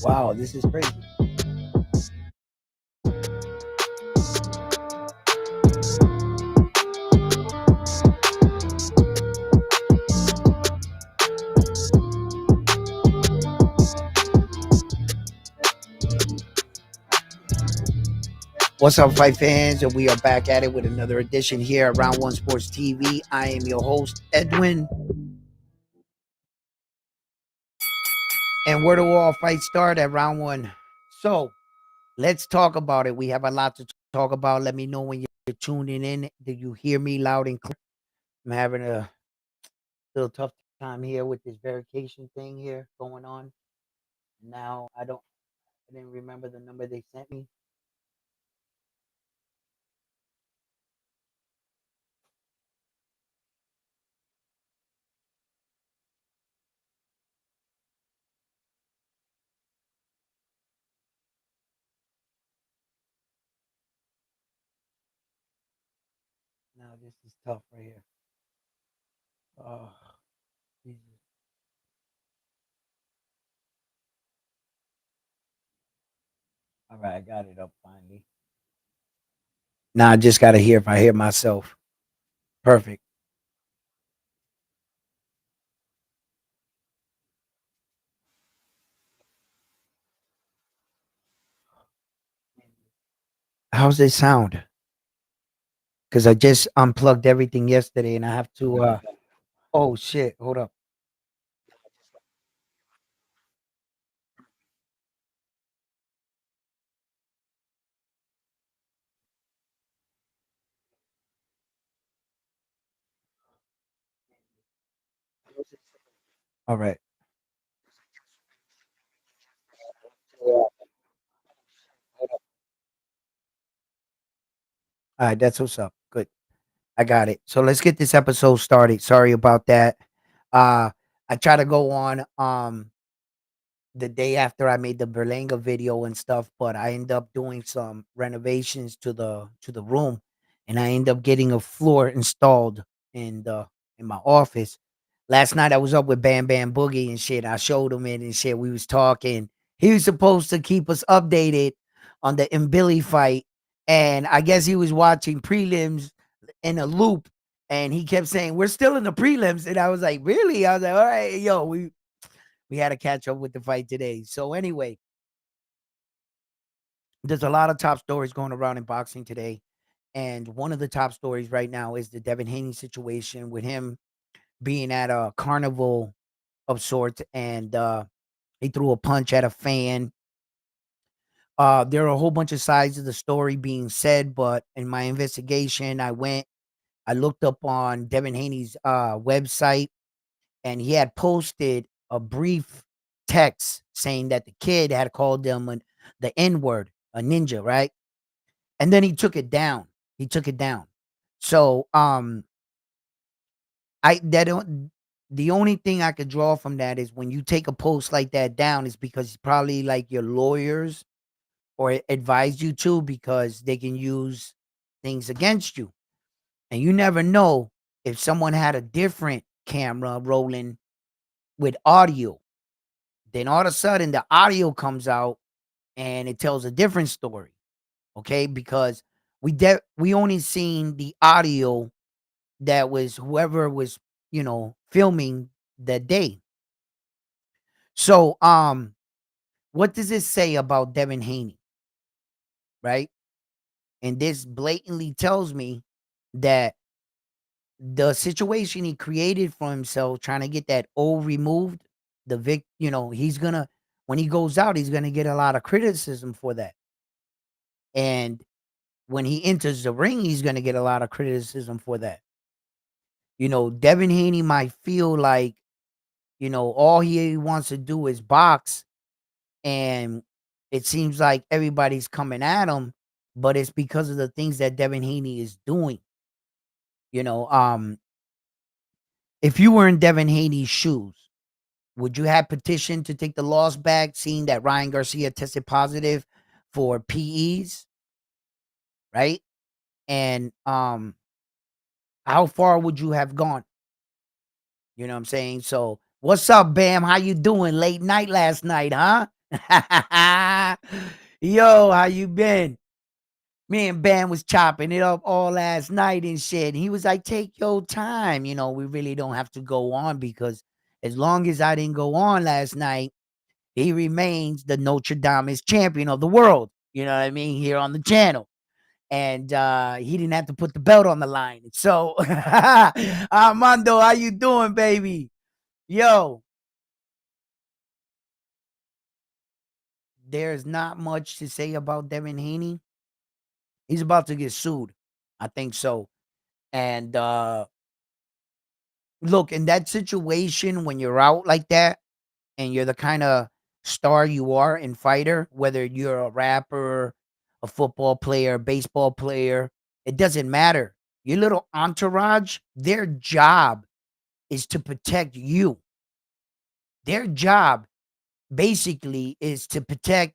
Wow, this is crazy. What's up, fight fans? And we are back at it with another edition here at Round One Sports TV. I am your host, Edwin. And where do all fights start at Round One? So let's talk about it. We have a lot to talk about. Let me know when you're tuning in. Do you hear me loud and clear? I'm having a little tough time here with this verification thing here going on. Now I didn't remember the number they sent me. Now this is tough right here. Oh, Jesus. All right, I got it up finally. Now I just gotta hear if I hear myself. Perfect. How's it sound? Because I just unplugged everything yesterday and I have to oh shit, hold up. All right. All right, that's what's up. Good. I got it. So let's get this episode started. Sorry about that. Uh I try to go on the day after I made the Berlanga video and stuff, but I end up doing some renovations to the room, and I end up getting a floor installed in my office. Last night I was up with Bam Bam Boogie and shit. I showed him it and shit. We was talking. He was supposed to keep us updated on the Billy fight, and I guess he was watching prelims in a loop, and he kept saying, "We're still in the prelims," and I was like, "Really?" I was like, "All right, yo, we had to catch up with the fight today." So anyway, there's a lot of top stories going around in boxing today. And one of the top stories right now is the Devin Haney situation with him being at a carnival of sorts and he threw a punch at a fan. There are a whole bunch of sides of the story being said, but in my investigation, I looked up on Devin Haney's website and he had posted a brief text saying that the kid had called them the N word, a ninja, right? And then he took it down. He took it down. So, I that don't the only thing I could draw from that is when you take a post like that down is because probably like your lawyers or advise you to because they can use things against you. And you never know if someone had a different camera rolling with audio. Then all of a sudden the audio comes out and it tells a different story. Okay? Because we only seen the audio that was whoever was, filming that day. So, what does it say about Devin Haney, right? And this blatantly tells me that the situation he created for himself, trying to get that O removed, he's gonna when he goes out, he's gonna get a lot of criticism for that. And when he enters the ring, he's gonna get a lot of criticism for that. Devin Haney might feel like, all he wants to do is box, and it seems like everybody's coming at him, but it's because of the things that Devin Haney is doing. You know, um, if you were in Devin Haney's shoes, would you have petitioned to take the loss back, seeing that Ryan Garcia tested positive for PEs, right? And how far would you have gone? You know what I'm saying? So, what's up, Bam? How you doing? Late night last night, huh? Yo, how you been? Me and Ben was chopping it up all last night and shit. He was like, take your time. We really don't have to go on because as long as I didn't go on last night, he remains the Notre Dame champion of the world. You know what I mean? Here on the channel. And he didn't have to put the belt on the line. So Armando, how you doing, baby? Yo, there's not much to say about Devin Haney. He's about to get sued. I think so. And look, in that situation, when you're out like that and you're the kind of star you are in fighter, whether you're a rapper, a football player, baseball player, it doesn't matter. Your little entourage, their job is to protect you. Their job basically is to protect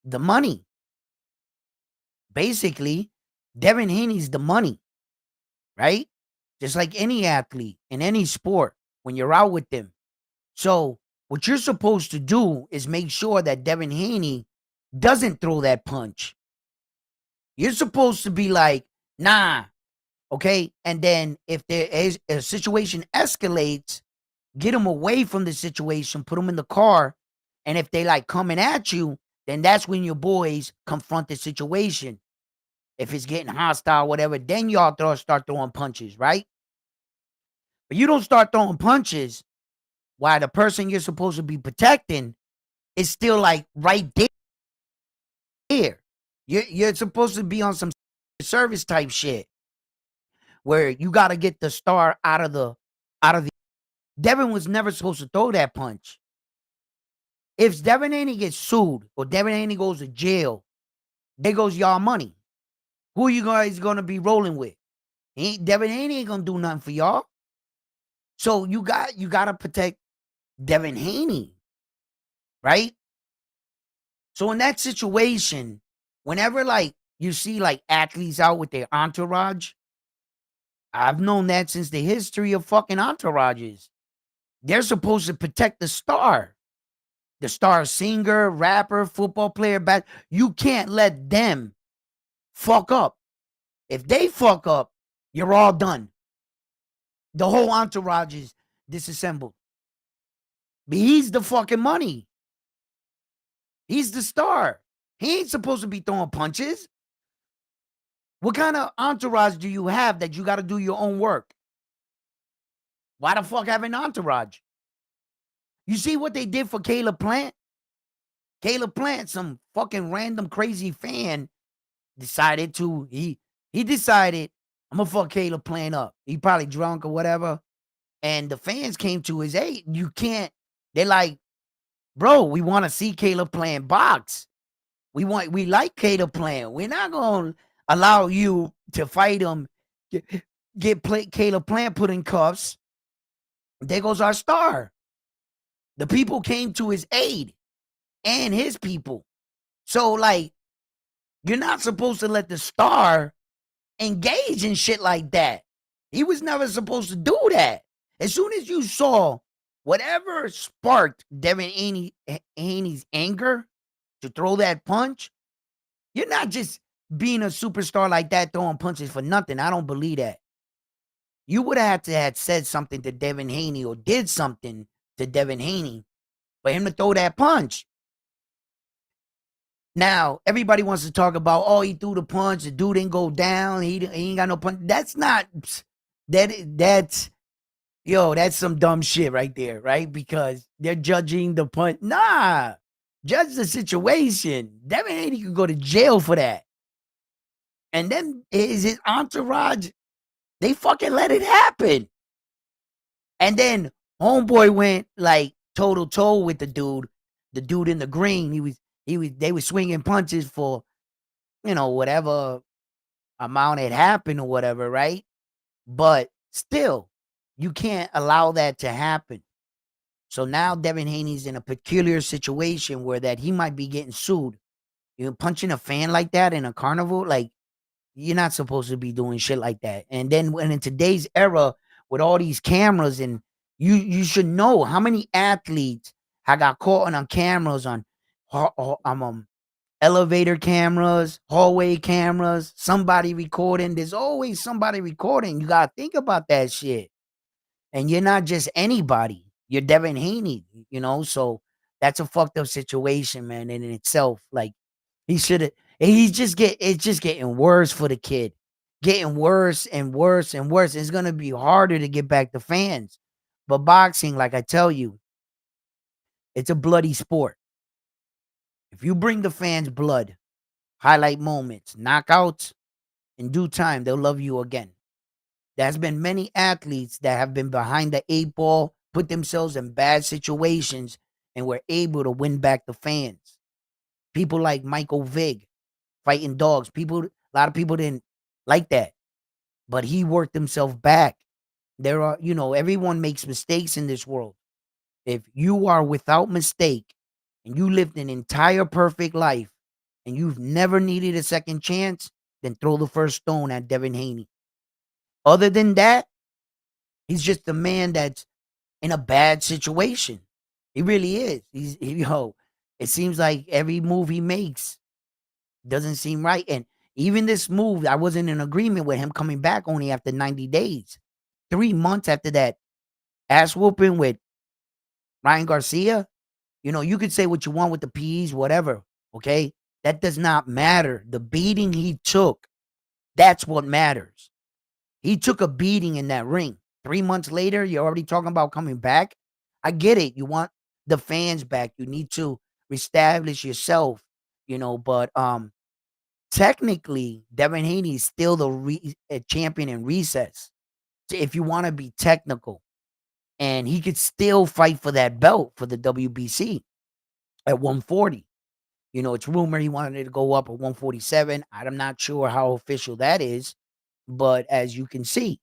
the money. Basically, Devin Haney's the money, right? Just like any athlete in any sport, when you're out with them. So, what you're supposed to do is make sure that Devin Haney doesn't throw that punch. You're supposed to be like, nah, okay? And then if there is a situation escalates, get them away from the situation, put them in the car. And if they like coming at you, then that's when your boys confront the situation. If it's getting hostile, whatever, then y'all start throwing punches, right? But you don't start throwing punches while the person you're supposed to be protecting is still like right there. You're supposed to be on some service type shit where you got to get the star out of the. Devin was never supposed to throw that punch. If Devin Haney gets sued or Devin Haney goes to jail, there goes y'all money. Who are you guys gonna be rolling with? Devin Haney ain't gonna do nothing for y'all. So you gotta protect Devin Haney, right? So in that situation, whenever like you see like athletes out with their entourage, I've known that since the history of fucking entourages. They're supposed to protect the star singer, rapper, football player, you can't let them fuck up. If they fuck up, you're all done. The whole entourage is disassembled. But he's the fucking money. He's the star. He ain't supposed to be throwing punches. What kind of entourage do you have that you got to do your own work? Why the fuck have an entourage? You see what they did for Caleb Plant? Caleb Plant, some fucking random crazy fan, he decided, I'm gonna fuck Caleb Plant up. He probably drunk or whatever. And the fans came to his aid. You can't, they're like, bro, we want to see Caleb Plant box. We like Caleb Plant. We're not gonna allow you to fight him, Caleb Plant put in cuffs. There goes our star. The people came to his aid and his people. So, like, you're not supposed to let the star engage in shit like that. He was never supposed to do that. As soon as you saw whatever sparked Devin Haney's anger to throw that punch, you're not just being a superstar like that throwing punches for nothing. I don't believe that. You would have had to have said something to Devin Haney or did something to Devin Haney for him to throw that punch. Now, everybody wants to talk about, oh, he threw the punch, the dude didn't go down, he ain't got no punch. That's not, that's some dumb shit right there, right? Because they're judging the punch. Nah, judge the situation. Devin Haney could go to jail for that. And then his entourage, they fucking let it happen. And then homeboy went like toe to toe with the dude in the green. They were swinging punches for, whatever amount had happened or whatever, right? But still, you can't allow that to happen. So now Devin Haney's in a peculiar situation where that he might be getting sued. You're punching a fan like that in a carnival, like you're not supposed to be doing shit like that. And then when in today's era with all these cameras, and you should know how many athletes have got caught on cameras on elevator cameras, hallway cameras, somebody recording. There's always somebody recording. You gotta think about that shit. And you're not just anybody. You're Devin Haney, So that's a fucked up situation, man, in itself. Like he should have. It's just getting worse for the kid, getting worse and worse and worse. It's gonna be harder to get back the fans. But boxing, like I tell you, it's a bloody sport. If you bring the fans blood, highlight moments, knockouts, in due time, they'll love you again. There's been many athletes that have been behind the eight ball, put themselves in bad situations, and were able to win back the fans. People like Michael Vick, fighting dogs. A lot of people didn't like that, but he worked himself back. Everyone makes mistakes in this world. If you are without mistake and you lived an entire perfect life and you've never needed a second chance, then throw the first stone at Devin Haney. Other than that, he's just a man that's in a bad situation. He really is. It seems like every move he makes doesn't seem right. And even this move, I wasn't in agreement with him coming back only after 90 days. 3 months after that ass whooping with Ryan Garcia. You could say what you want with the P's, whatever. Okay. That does not matter. The beating he took, that's what matters. He took a beating in that ring. 3 months later, you're already talking about coming back. I get it. You want the fans back. You need to reestablish yourself, but technically, Devin Haney is still the champion in recess. If you want to be technical, and he could still fight for that belt for the WBC at 140. It's rumored he wanted to go up at 147. I'm not sure how official that is, but as you can see.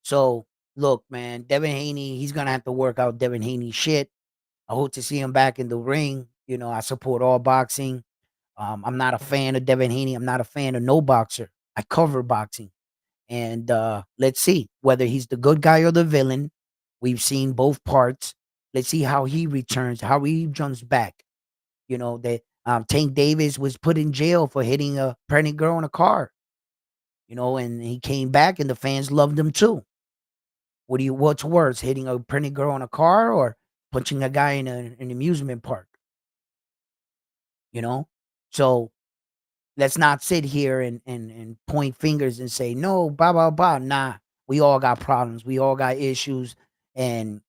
So, look, man, Devin Haney, he's going to have to work out Devin Haney shit. I hope to see him back in the ring. I support all boxing. I'm not a fan of Devin Haney. I'm not a fan of no boxer. I cover boxing. And let's see whether he's the good guy or the villain. We've seen both parts. Let's see how he returns, how he jumps back. That Tank Davis was put in jail for hitting a pregnant girl in a car. And he came back and the fans loved him too. What's worse, hitting a pregnant girl in a car or punching a guy in an amusement park? You know? So let's not sit here and point fingers and say, no, blah, blah, blah. Nah, we all got problems. We all got issues. And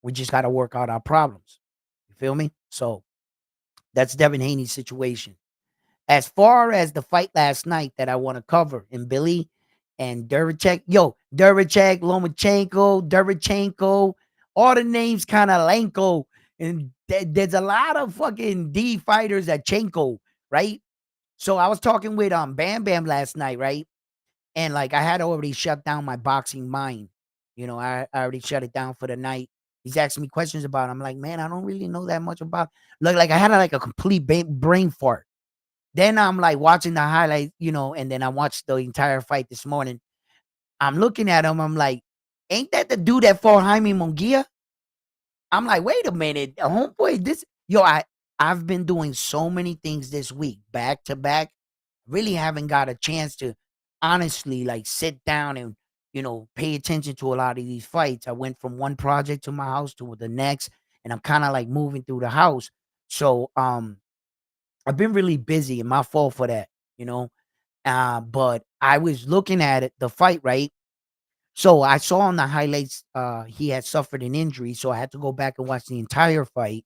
we just got to work out our problems. You feel me? So that's Devin Haney's situation. As far as the fight last night that I want to cover in Billy and Derevchek, Lomachenko, all the names kind of Lanko. And there's a lot of fucking D fighters at Chenko, right? So I was talking with Bam Bam last night, right? And like I had already shut down my boxing mind. I already shut it down for the night. He's asking me questions about it. I'm like, man, I don't really know that much about. Like I had like a complete brain fart. Then I'm like watching the highlights, and then I watched the entire fight this morning. I'm looking at him. I'm like, ain't that the dude that fought Jaime Munguia? I'm like, wait a minute, homeboy. I've been doing so many things this week, back to back. Really haven't got a chance to honestly like sit down and pay attention to a lot of these fights. I went from one project to my house to the next, and I'm kind of like moving through the house. So I've been really busy, and my fault for that, you know. But I was looking at the fight, right? So I saw on the highlights he had suffered an injury, so I had to go back and watch the entire fight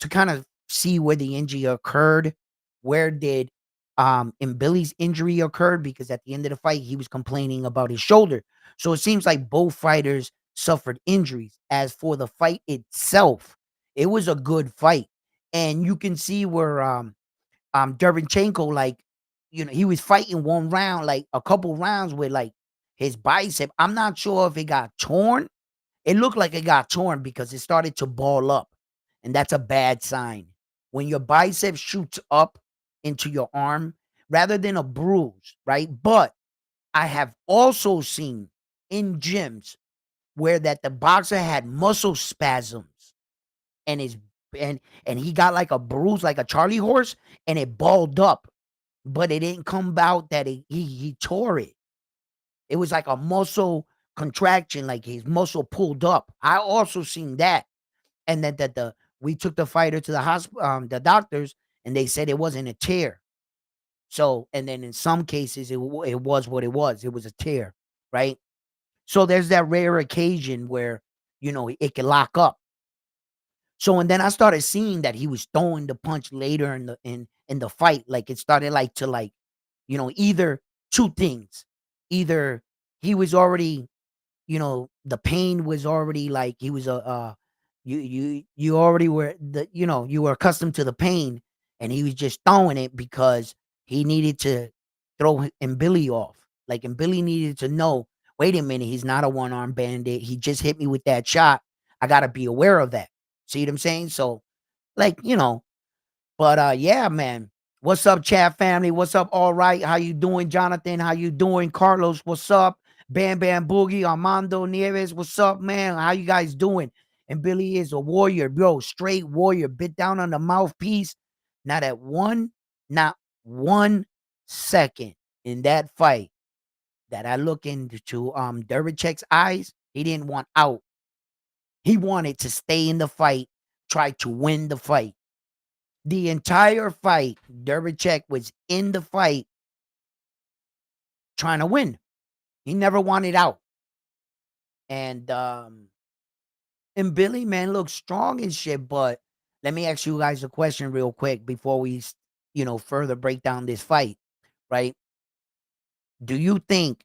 to kind of see where the injury occurred. Where did in Billy's injury occurred? Because at the end of the fight, he was complaining about his shoulder. So it seems like both fighters suffered injuries. As for the fight itself, it was a good fight. And you can see where Derevchenko, like, he was fighting one round, like a couple rounds with like his bicep. I'm not sure if it got torn. It looked like it got torn because it started to ball up. And that's a bad sign. When your bicep shoots up into your arm rather than a bruise, right? But I have also seen in gyms where that the boxer had muscle spasms and his and he got like a bruise, like a Charlie horse, and it balled up, but it didn't come out that he tore it. It was like a muscle contraction, like his muscle pulled up. I also seen that, and then that the we took the fighter to the hospital, the doctors, and they said it wasn't a tear. So, and then in some cases, it was what it was. It was a tear, right? So there's that rare occasion where it can lock up. So and then I started seeing that he was throwing the punch later in the fight. Like it started like to like, either two things. Either he was already, the pain was already like he was a you already were you were accustomed to the pain, and he was just throwing it because he needed to throw and Billy off. Like and Billy needed to know, wait a minute, he's not a one-arm bandit. He just hit me with that shot. I gotta be aware of that. See what I'm saying? So, like, but yeah, man. What's up, chat family? What's up? All right. How you doing, Jonathan? How you doing? Carlos, what's up? Bam Bam Boogie, Armando Nieves, what's up, man? How you guys doing? And Billy is a warrior, bro. Straight warrior. Bit down on the mouthpiece. Not 1 second in that fight that I look into Dervichek's eyes, he didn't want out. He wanted to stay in the fight, try to win the fight. The entire fight, Dervichek was in the fight trying to win. He never wanted out. And Billy, man, looks strong and shit, but let me ask you guys a question real quick before we further break down this fight, right? Do you think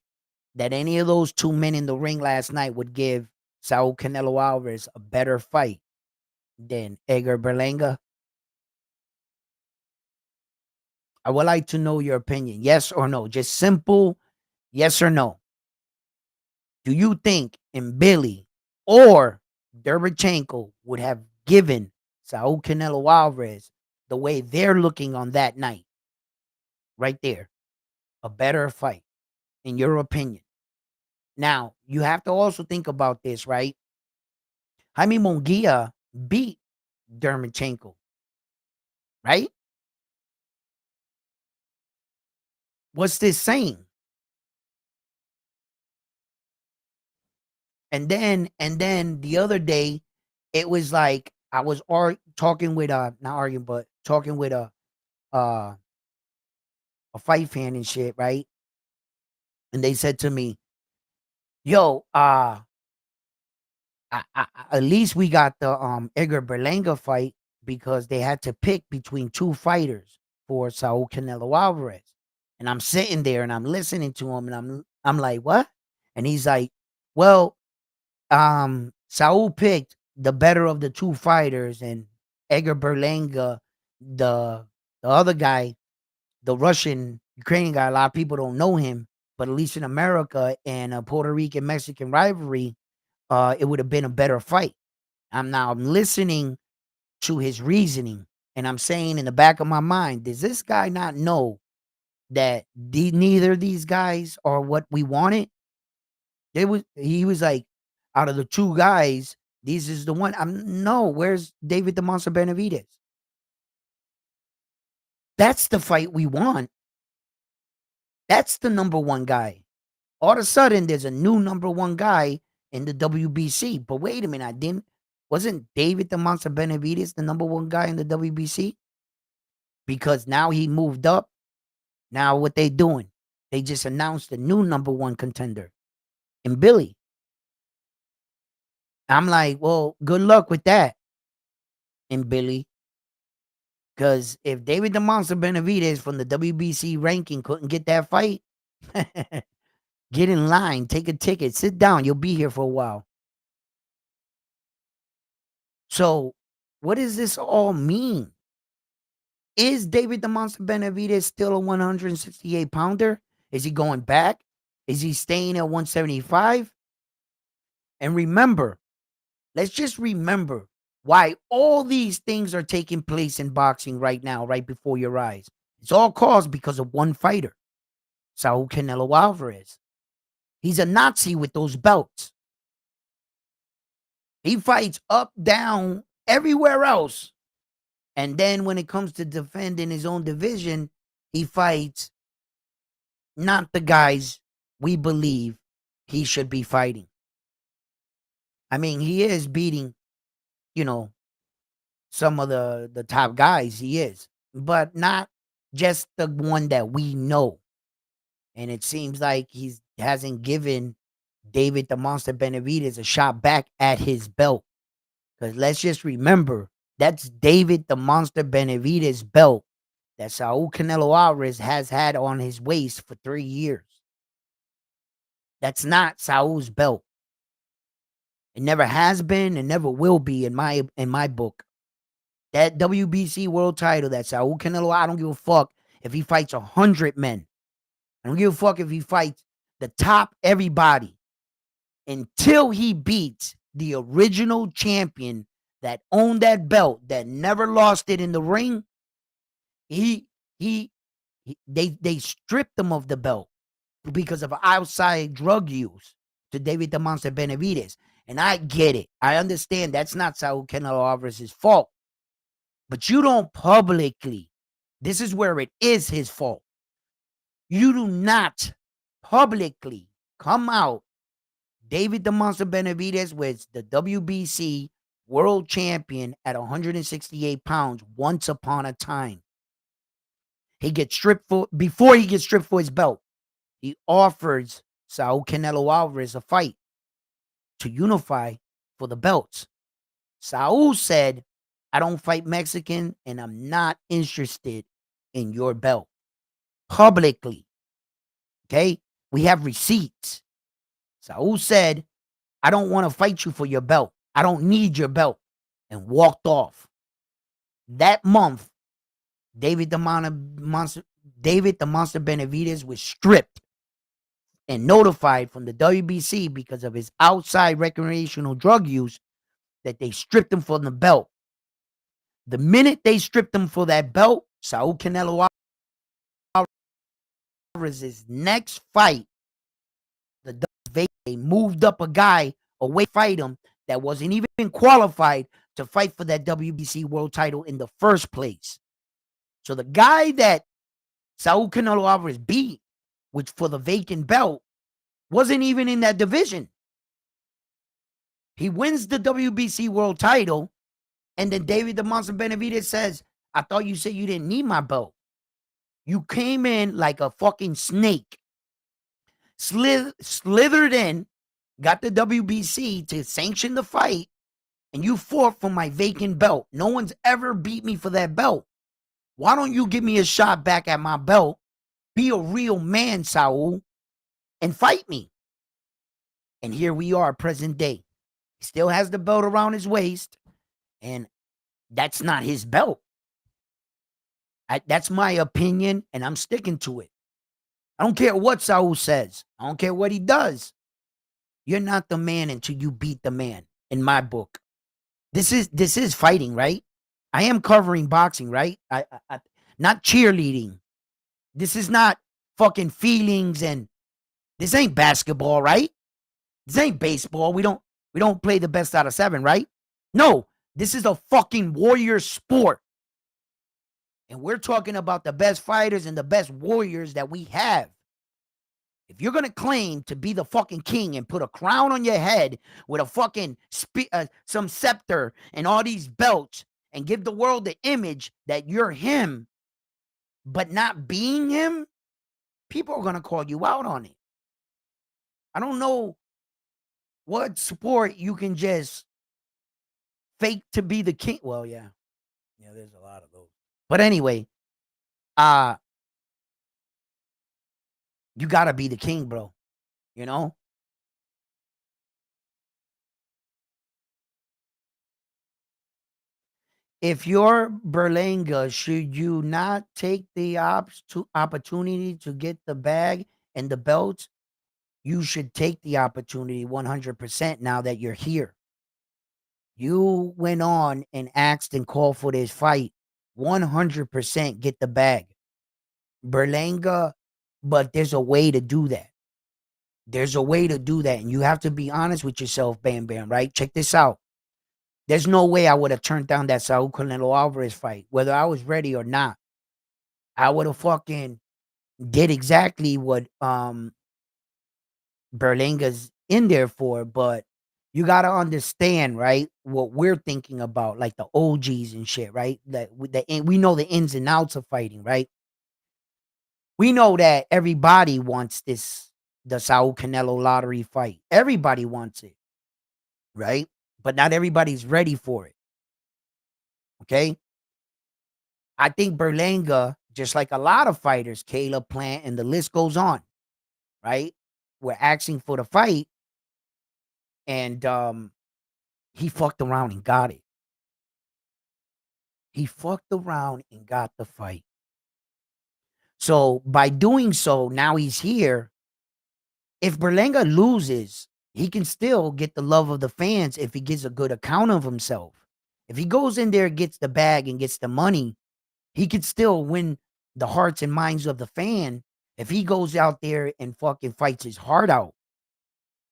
that any of those two men in the ring last night would give Saul Canelo Alvarez a better fight than Edgar Berlanga? I would like to know your opinion. Yes or no? Just simple yes or no. Do you think Billy or Derevchenko would have given Saul Canelo Alvarez the way they're looking on that night, right there, a better fight, in your opinion? Now, you have to also think about this, right? Jaime Munguia beat Derevchenko, right? What's this saying? And then the other day, it was like I was talking with not arguing, but talking with uh a fight fan and shit, right? And they said to me, "Yo, at least we got the Edgar Berlanga fight because they had to pick between two fighters for Saul Canelo Alvarez." And I'm sitting there and I'm listening to him and I'm like, "What?" And he's like, "Well, Saul picked the better of the two fighters, and Edgar Berlanga, the other guy, the Russian Ukrainian guy, a lot of people don't know him, but at least in America and a Puerto Rican Mexican rivalry, it would have been a better fight." I'm listening to his reasoning, and I'm saying in the back of my mind, does this guy not know that neither of these guys are what we wanted? He was like, out of the two guys, this is the one. I'm no, where's David the Monster Benavidez? That's the fight we want. That's the number one guy. All of a sudden, there's a new number one guy in the WBC. But wait a minute, wasn't David the Monster Benavidez the number one guy in the WBC? Because now he moved up. Now what they doing? They just announced a new number one contender in Billy. I'm like, well, good luck with that in Billy. Because if David the Monster Benavidez from the WBC ranking couldn't get that fight, get in line, take a ticket, sit down. You'll be here for a while. So, what does this all mean? Is David the Monster Benavidez still a 168 pounder? Is he going back? Is he staying at 175? And remember, let's just remember why all these things are taking place in boxing right now, right before your eyes. It's all caused because of one fighter, Saul Canelo Alvarez. He's a Nazi with those belts. He fights up, down, everywhere else. And then when it comes to defending his own division, he fights not the guys we believe he should be fighting. I mean, he is beating, you know, some of the top guys, he is, but not just the one that we know. And it seems like he hasn't given David the Monster Benavidez a shot back at his belt. Because let's just remember, that's David the Monster Benavidez belt that Saul Canelo Alvarez has had on his waist for 3 years. That's not Saul's belt. It never has been and never will be in my book. That WBC world title, that Saul Canelo, I don't give a fuck if he fights 100 men. I don't give a fuck if he fights the top everybody until he beats the original champion that owned that belt, that never lost it in the ring. They stripped him of the belt because of outside drug use to David the Monster Benavidez. And I get it. I understand that's not Saul Canelo Alvarez's fault. But you don't publicly, this is where it is his fault. You do not publicly come out. David the Monster Benavidez was the WBC world champion at 168 pounds once upon a time. He gets stripped before he gets stripped for his belt. He offers Saul Canelo Alvarez a fight to unify for the belts. Saul said, I don't fight Mexican and I'm not interested in your belt. Publicly. Okay? We have receipts. Saul said, I don't want to fight you for your belt. I don't need your belt. And walked off. That month, David the Monster Benavidez was stripped and notified from the WBC because of his outside recreational drug use that they stripped him from the belt. The minute they stripped him for that belt, Saul Canelo Alvarez's next fight, they moved up a guy away to fight him that wasn't even qualified to fight for that WBC world title in the first place. So the guy that Saul Canelo Alvarez beat, which for the vacant belt, wasn't even in that division. He wins the WBC world title, and then David the Monster Benavidez says, I thought you said you didn't need my belt. You came in like a fucking snake, slithered in, got the WBC to sanction the fight, and you fought for my vacant belt. No one's ever beat me for that belt. Why don't you give me a shot back at my belt? Be a real man, Saul, and fight me. And here we are, present day. He still has the belt around his waist, and that's not his belt. That's my opinion, and I'm sticking to it. I don't care what Saul says. I don't care what he does. You're not the man until you beat the man, in my book. This is fighting, right? I am covering boxing, right? I not cheerleading. This is not fucking feelings, and this ain't basketball, right? This ain't baseball. We don't play the best out of 7, right? No, this is a fucking warrior sport. And we're talking about the best fighters and the best warriors that we have. If you're going to claim to be the fucking king and put a crown on your head with a fucking some scepter and all these belts and give the world the image that you're him, but not being him, people are going to call you out on it. I don't know what sport you can just fake to be the king. Well, yeah. Yeah, there's a lot of those. But anyway, you got to be the king, bro. You know? If you're Berlanga, should you not take the opportunity to get the bag and the belt? You should take the opportunity 100% now that you're here. You went on and asked and called for this fight. 100% get the bag. Berlanga, but there's a way to do that. There's a way to do that. And you have to be honest with yourself, Bam Bam, right? Check this out. There's no way I would have turned down that Saul Canelo Alvarez fight, whether I was ready or not. I would have fucking did exactly what Berlinga's in there for, but you gotta understand, right? What we're thinking about, like the OGs and shit, right? That we know the ins and outs of fighting, right? We know that everybody wants the Saul Canelo lottery fight. Everybody wants it, right? But not everybody's ready for it. Okay. I think Berlanga, just like a lot of fighters, Caleb Plant, and the list goes on, right? We're asking for the fight, and he fucked around and got it. He fucked around and got the fight. So by doing so, now he's here. If Berlanga loses, he can still get the love of the fans if he gives a good account of himself. If he goes in there, gets the bag, and gets the money, he could still win the hearts and minds of the fan if he goes out there and fucking fights his heart out.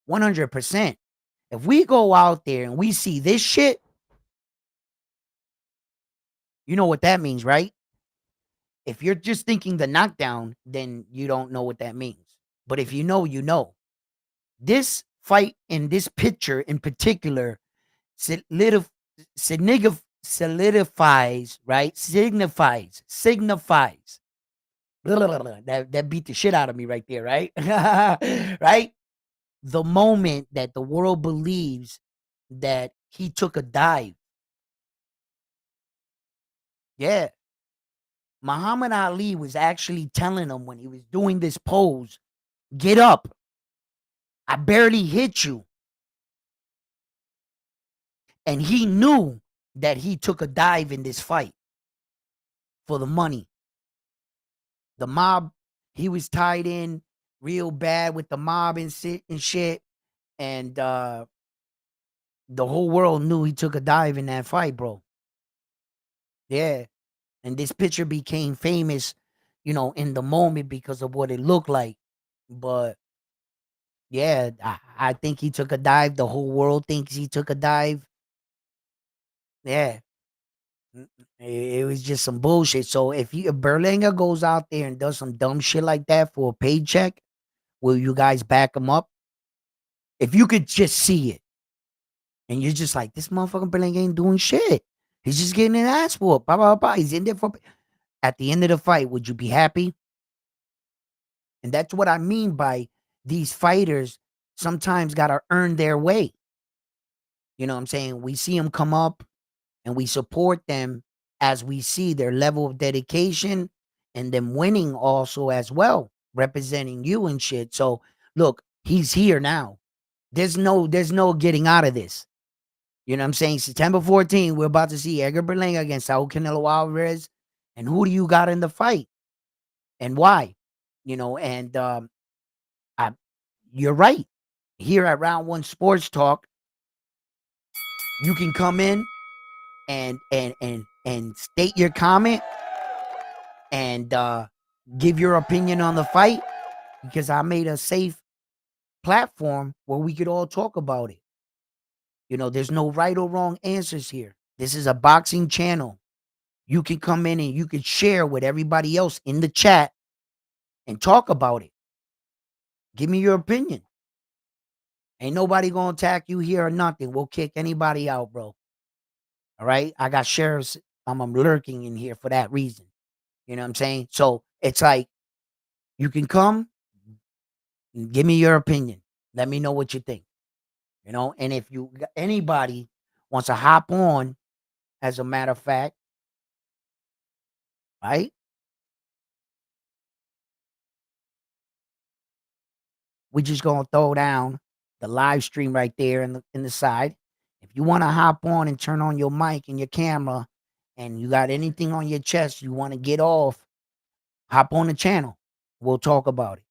100%. If we go out there and we see this shit, you know what that means, right? If you're just thinking the knockdown, then you don't know what that means. But if you know, you know. This fight in this picture in particular solidifies, right? Signifies. That beat the shit out of me right there, right? Right? The moment that the world believes that he took a dive. Yeah. Muhammad Ali was actually telling him when he was doing this pose, get up. I barely hit you. And he knew that he took a dive in this fight for the money. The mob, he was tied in real bad with the mob and shit. And the whole world knew he took a dive in that fight, bro. Yeah. And this picture became famous, in the moment because of what it looked like. But yeah, I think he took a dive. The whole world thinks he took a dive. Yeah. It was just some bullshit. So if Berlanga goes out there and does some dumb shit like that for a paycheck, will you guys back him up? If you could just see it and you're just like, this motherfucker Berlanga ain't doing shit. He's just getting an ass whoop. Blah, blah, blah. He's in there for. At the end of the fight, would you be happy? And that's what I mean by these fighters sometimes got to earn their way. You know what I'm saying? We see them come up and we support them as we see their level of dedication and them winning also as well, representing you and shit. So look, he's here now. There's no getting out of this. You know what I'm saying? September 14th, we're about to see Edgar Berlanga against Saul Canelo Alvarez. And who do you got in the fight? And why? And I, you're right. Here at Round One Sports Talk, you can come in and state your comment and give your opinion on the fight because I made a safe platform where we could all talk about it. There's no right or wrong answers here. This is a boxing channel. You can come in and you can share with everybody else in the chat and talk about it. Give me your opinion. Ain't nobody gonna attack you here or nothing. We'll kick anybody out, bro. All right. I got sheriffs. I'm lurking in here for that reason. You know what I'm saying? So it's like you can come and give me your opinion. Let me know what you think. And if anybody wants to hop on, as a matter of fact, right? We just gonna throw down the live stream right there in the side. If you want to hop on and turn on your mic and your camera, and you got anything on your chest you want to get off, hop on the channel. We'll talk about it.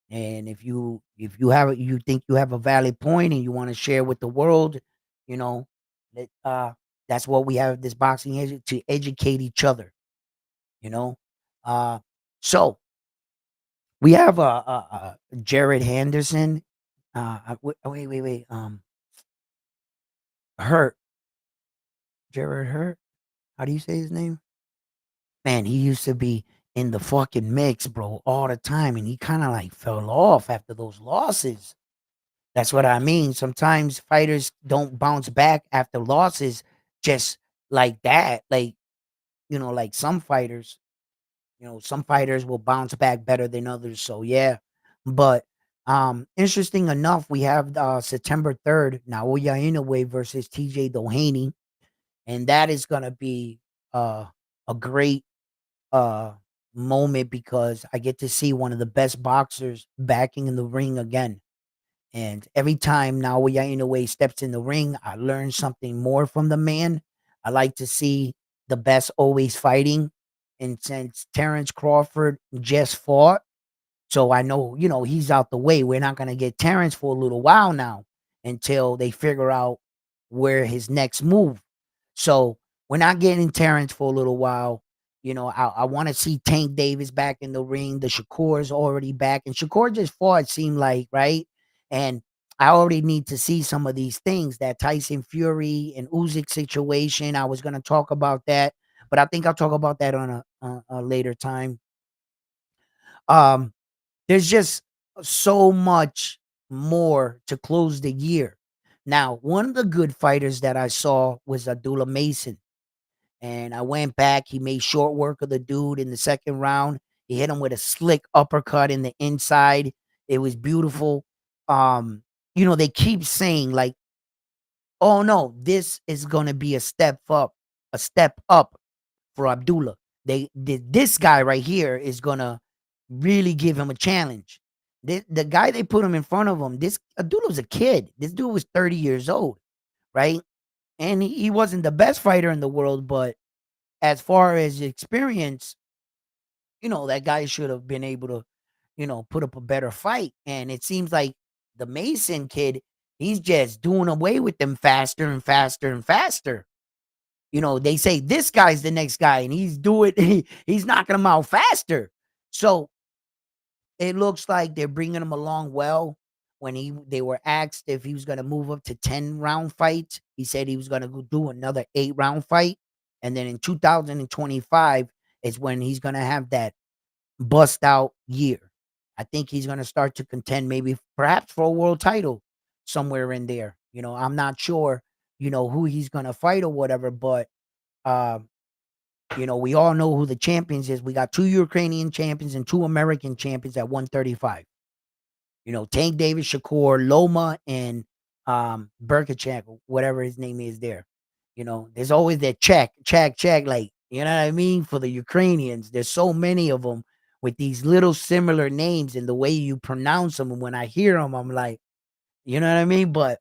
And if you think you have a valid point and you want to share with the world, you know, that that's what we have this boxing to educate each other. You know, uh, so we have Jared Henderson. Wait, hurt. Jared Hurt. How do you say his name? Man, he used to be in the fucking mix, bro, all the time, and he kind of like fell off after those losses. That's what I mean. Sometimes fighters don't bounce back after losses just like that. Like, like some fighters will bounce back better than others. So yeah. But interesting enough, we have September 3rd, Naoya Inoue versus TJ Doheny, and that is gonna be a great uh moment because I get to see one of the best boxers backing in the ring again. And every time Naoya Inoue steps in the ring, I learn something more from the man. I like to see the best always fighting. And since Terrence Crawford just fought, so I know, he's out the way. We're not going to get Terrence for a little while now until they figure out where his next move. So we're not getting Terrence for a little while. I want to see Tank Davis back in the ring. The Shakur's already back, and Shakur just fought, it seemed like, right? And I already need to see some of these things. That Tyson Fury and Usyk situation. I was going to talk about that, but I think I'll talk about that on a later time. Um, there's just so much more to close the year. Now, one of the good fighters that I saw was Abdullah Mason. And I went back. He made short work of the dude in the second round. He hit him with a slick uppercut in the inside. It was beautiful. They keep saying, like, oh no, this is gonna be a step up for Abdullah. This guy right here is gonna really give him a challenge. The guy they put him in front of him, this Abdullah was a kid. This dude was 30 years old, right? And he wasn't the best fighter in the world, but as far as experience, that guy should have been able to, put up a better fight. And it seems like the Mason kid, he's just doing away with them faster and faster and faster. They say this guy's the next guy, and he's knocking him out faster. So it looks like they're bringing him along well. When they were asked if he was going to move up to 10-round fights, he said he was going to go do another 8-round fight. And then in 2025 is when he's going to have that bust out year. I think he's going to start to contend maybe perhaps for a world title somewhere in there. I'm not sure, who he's going to fight or whatever, but um, we all know who the champions is. We got 2 Ukrainian champions and 2 American champions at 135. Tank Davis, Shakur, Loma, and Berkachak, whatever his name is there. There's always that check, like, you know what I mean? For the Ukrainians, there's so many of them with these little similar names and the way you pronounce them. And when I hear them, I'm like, you know what I mean? But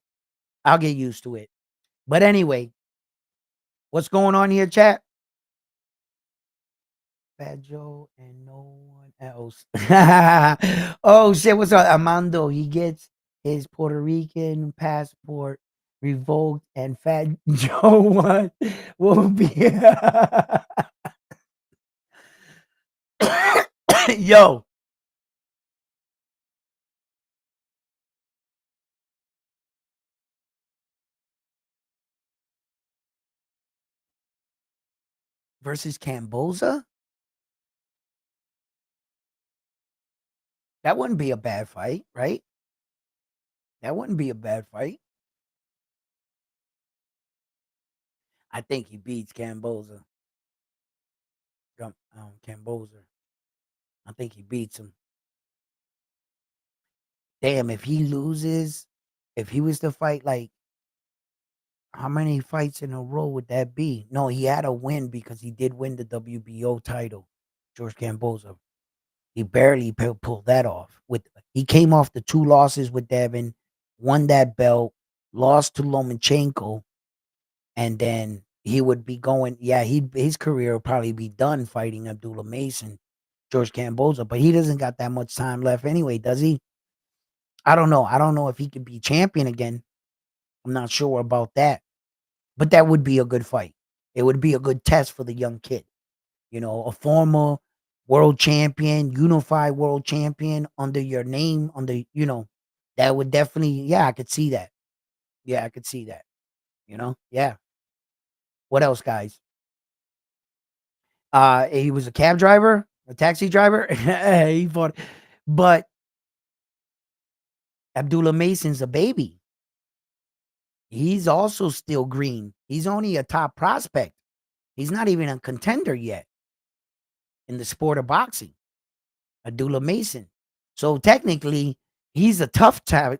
I'll get used to it. But anyway, what's going on here, chat? Fat Joe and no one else. Oh shit, what's up? Armando, he gets his Puerto Rican passport revoked and Fat Joe will be yo versus Camboza. That wouldn't be a bad fight, right? That wouldn't be a bad fight. I think he beats Camboza. Camboza. I think he beats him. Damn, if he loses, if he was to fight like how many fights in a row would that be? No, he had a win because he did win the WBO title, George Camboza. He barely pulled that off. He came off the 2 losses with Devin, won that belt, lost to Lomachenko, and then he would be going. Yeah, his career will probably be done fighting Abdullah Mason, George Camboza, but he doesn't got that much time left anyway, does he? I don't know. I don't know if he could be champion again. I'm not sure about that. But that would be a good fight. It would be a good test for the young kid. A former world champion, unified world champion under your name, that would definitely, yeah, I could see that. Yeah, I could see that. Yeah. What else, guys? He was a cab driver, a taxi driver. He fought, but Abdullah Mason's a baby. He's also still green. He's only a top prospect. He's not even a contender yet in the sport of boxing. Abdullah Mason. So technically, he's a tough cab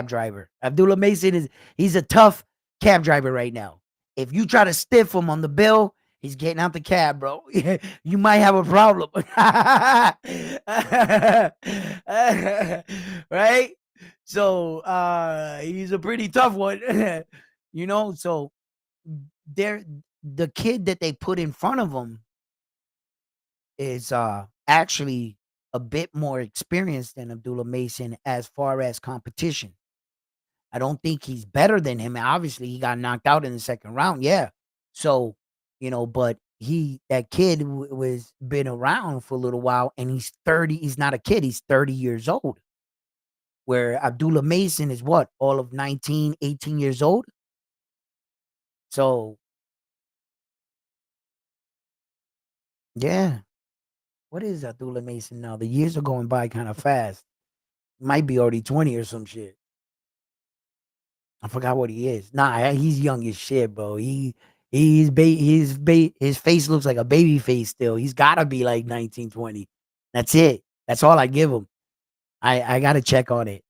driver. Abdullah Mason he's a tough cab driver right now. If you try to stiff him on the bill, he's getting out the cab, bro. You might have a problem. Right? So he's a pretty tough one. So there the kid that they put in front of him is actually a bit more experienced than Abdullah Mason as far as competition. I don't think he's better than him. Obviously, he got knocked out in the second round. Yeah. So, but that kid was been around for a little while, and he's 30. He's not a kid. He's 30 years old. Where Abdullah Mason is what? All of 19, 18 years old. So, yeah. What is Abdullah Mason now? The years are going by kind of fast. Might be already 20 or some shit. I forgot what he is. Nah, he's young as shit, bro. His face looks like a baby face still. He's gotta be like 19, 20. That's it. That's all I give him. I gotta check on it.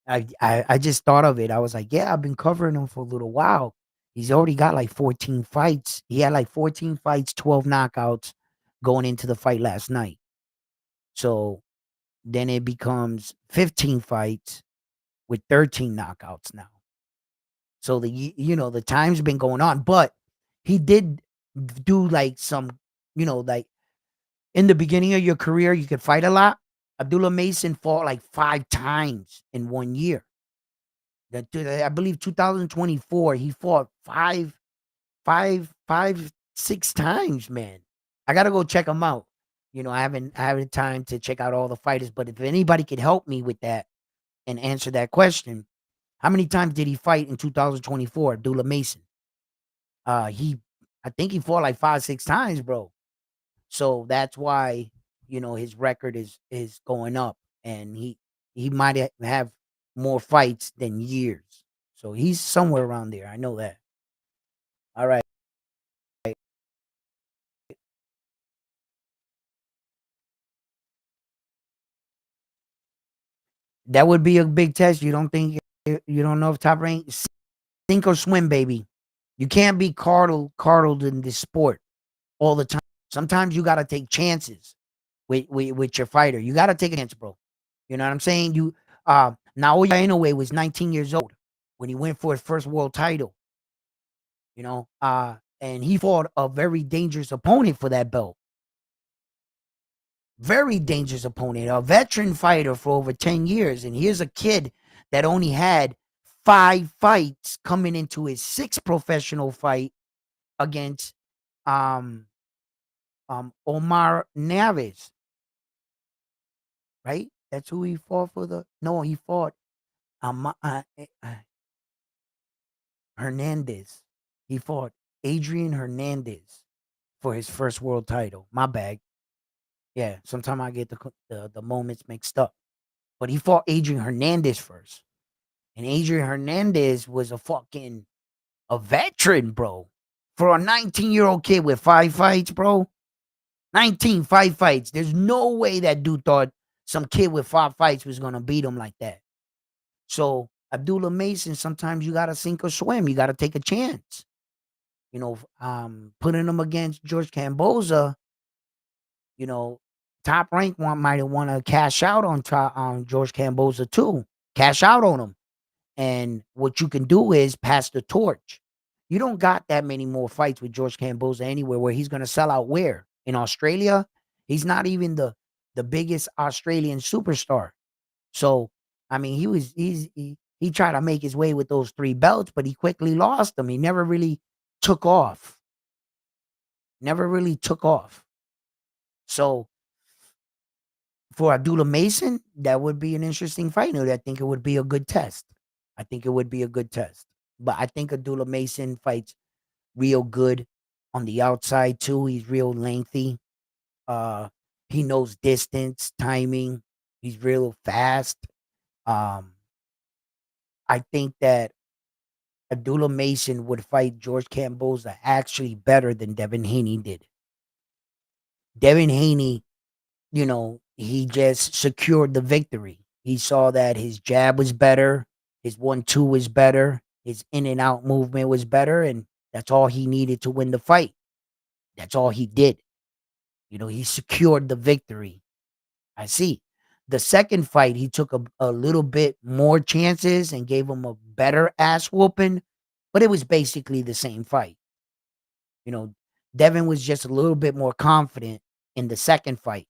I just thought of it. I was like, yeah, I've been covering him for a little while. He's already got like 14 fights. He had like 14 fights, 12 knockouts going into the fight last night. So then it becomes 15 fights with 13 knockouts now. So the time's been going on, but he did do like some, like in the beginning of your career, you could fight a lot. Abdullah Mason fought like 5 times in 1 year. I believe 2024, he fought 6 times, man. I gotta go check him out. I haven't time to check out all the fighters, but if anybody could help me with that and answer that question, how many times did he fight in 2024, Abdullah Mason? He I think he fought like 5, 6 times, bro. So that's why, his record is going up, and he might have more fights than years. So he's somewhere around there. I know that. All right. That would be a big test. You don't think you don't know if top rank sink or swim, baby. You can't be coddled in this sport all the time. Sometimes you gotta take chances with your fighter. You gotta take a chance, bro. You know what I'm saying? Naoya Inoue was 19 years old when he went for his first world title. And he fought a very dangerous opponent for that belt. Very dangerous opponent, a veteran fighter for over 10 years. And here's a kid that only had 5 fights coming into his sixth professional fight against um Omar Naves, right? That's who he fought for no, he fought Hernandez. He fought Adrian Hernandez for his first world title. My bag. Yeah, sometimes I get the moments mixed up. But he fought Adrian Hernandez first. And Adrian Hernandez was a veteran, bro. For a 19-year-old kid with 5 fights, bro. 5 fights. There's no way that dude thought some kid with 5 fights was gonna beat him like that. So Abdullah Mason, sometimes you gotta sink or swim. You gotta take a chance. Putting him against George Camboza, you know, Top Rank one might want to cash out on George Camboza too. Cash out on him. And what you can do is pass the torch. You don't got that many more fights with George Camboza anywhere where he's gonna sell out where? In Australia? He's not even the biggest Australian superstar. So I mean, he tried to make his way with those 3 belts, but he quickly lost them. He never really took off. Never really took off. So for Abdullah Mason, that would be an interesting fight. I think it would be a good test. I think it would be a good test. But I think Abdullah Mason fights real good on the outside too. He's real lengthy. Uh, he knows distance, timing. He's real fast. Um, I think that Abdullah Mason would fight George Kamboza actually better than Devin Haney did. Devin Haney, he just secured the victory. He saw that his jab was better, his 1-2 was better, his in and out movement was better, and that's all he needed to win the fight. That's all he did. He secured the victory. I see. The second fight, he took a little bit more chances and gave him a better ass whooping, but it was basically the same fight. You know, Devin was just a little bit more confident in the second fight.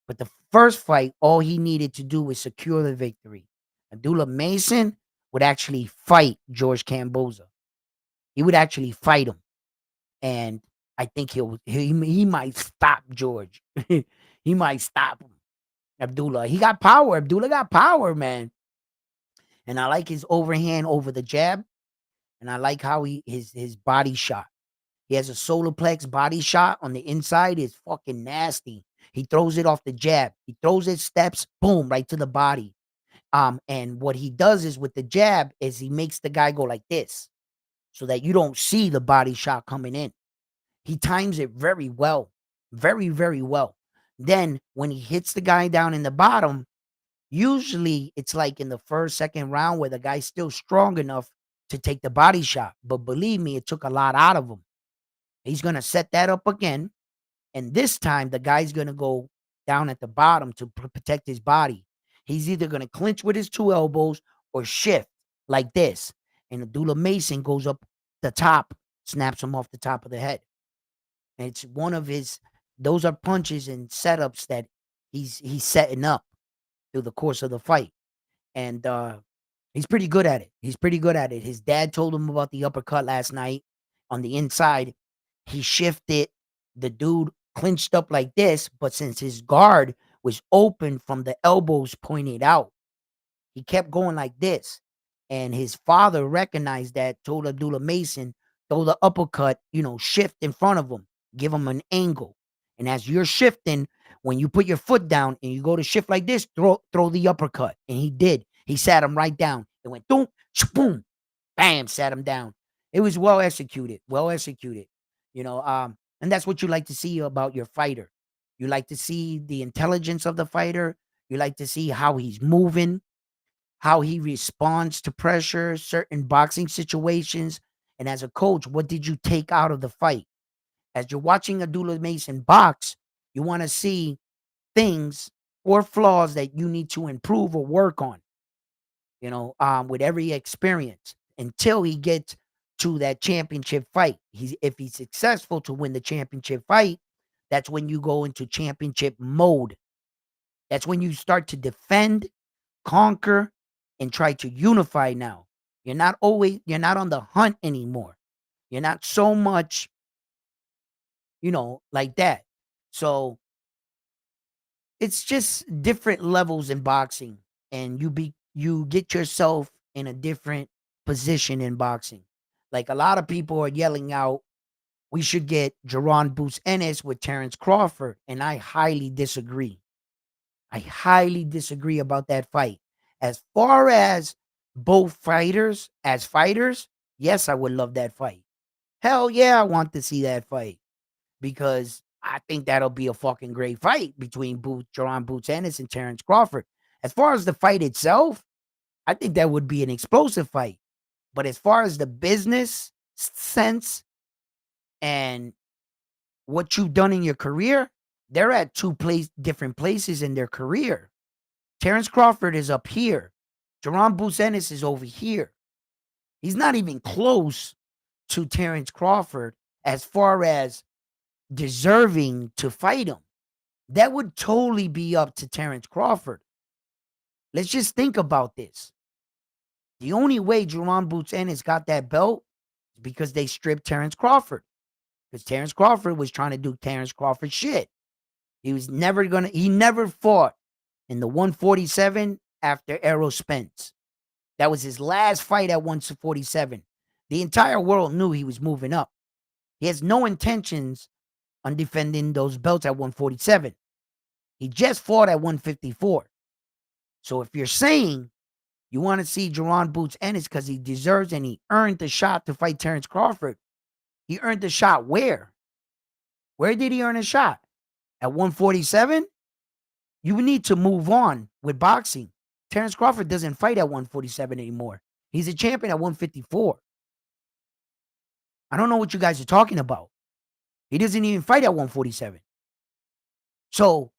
But the first fight, all he needed to do was secure the victory. Abdullah Mason would actually fight George Kamboza. He would actually fight him. And I think he might stop George. He might stop him. Abdullah. He got power. Abdullah got power, man. And I like his overhand over the jab. And I like how his body shot. He has a solar plex body shot on the inside. Is fucking nasty. He throws it off the jab. He throws his steps, boom, right to the body. And what he does is with the jab is he makes the guy go like this so that you don't see the body shot coming in. He times it very well. Very, very well. Then when he hits the guy down in the bottom, usually it's like in the first, second round where the guy's still strong enough to take the body shot. But believe me, it took a lot out of him. He's going to set that up again. And this time, the guy's going to go down at the bottom to protect his body. He's either going to clinch with his two elbows or shift like this. And Abdullah Mason goes up the top, snaps him off the top of the head. And it's one of those are punches and setups that he's setting up through the course of the fight. And he's pretty good at it. He's pretty good at it. His dad told him about the uppercut last night on the inside. He shifted. The dude clinched up like this, but since his guard was open from the elbows pointed out, he kept going like this. And his father recognized that, told Abdullah Mason, throw the uppercut, shift in front of him, give him an angle. And as you're shifting, when you put your foot down and you go to shift like this, throw the uppercut. And he did. He sat him right down. It went boom, boom, bam, sat him down. It was well executed. Well executed. And that's what you like to see about your fighter. You like to see the intelligence of the fighter. You like to see how he's moving, how he responds to pressure, certain boxing situations. And as a coach, what did you take out of the fight? As you're watching Abdullah Mason box, you want to see things or flaws that you need to improve or work on, with every experience until he gets to that championship fight. If he's successful to win the championship fight, that's when you go into championship mode. That's when you start to defend, conquer, and try to unify now. You're not on the hunt anymore. You're not so much, like that. So it's just different levels in boxing, and you get yourself in a different position in boxing. Like a lot of people are yelling out, we should get Jaron Boots Ennis with Terrence Crawford, and I highly disagree. I highly disagree about that fight. As far as both fighters, as fighters, yes, I would love that fight. Hell yeah, I want to see that fight because I think that'll be a fucking great fight between Jaron Boots Ennis and Terrence Crawford. As far as the fight itself, I think that would be an explosive fight. But as far as the business sense and what you've done in your career, they're at different places in their career. Terrence Crawford is up here. Jaron Boots Ennis is over here. He's not even close to Terrence Crawford as far as deserving to fight him. That would totally be up to Terrence Crawford. Let's just think about this. The only way Jaron Boots Ennis got that belt is because they stripped Terrence Crawford. Because Terrence Crawford was trying to do Terrence Crawford shit. He never fought in the 147 after Errol Spence. That was his last fight at 147. The entire world knew he was moving up. He has no intentions on defending those belts at 147. He just fought at 154. So if you're saying you want to see Jaron Boots Ennis because he deserves and he earned the shot to fight Terrence Crawford, he earned the shot where? Where did he earn a shot? At 147? You need to move on with boxing. Terrence Crawford doesn't fight at 147 anymore. He's a champion at 154. I don't know what you guys are talking about. He doesn't even fight at 147. So,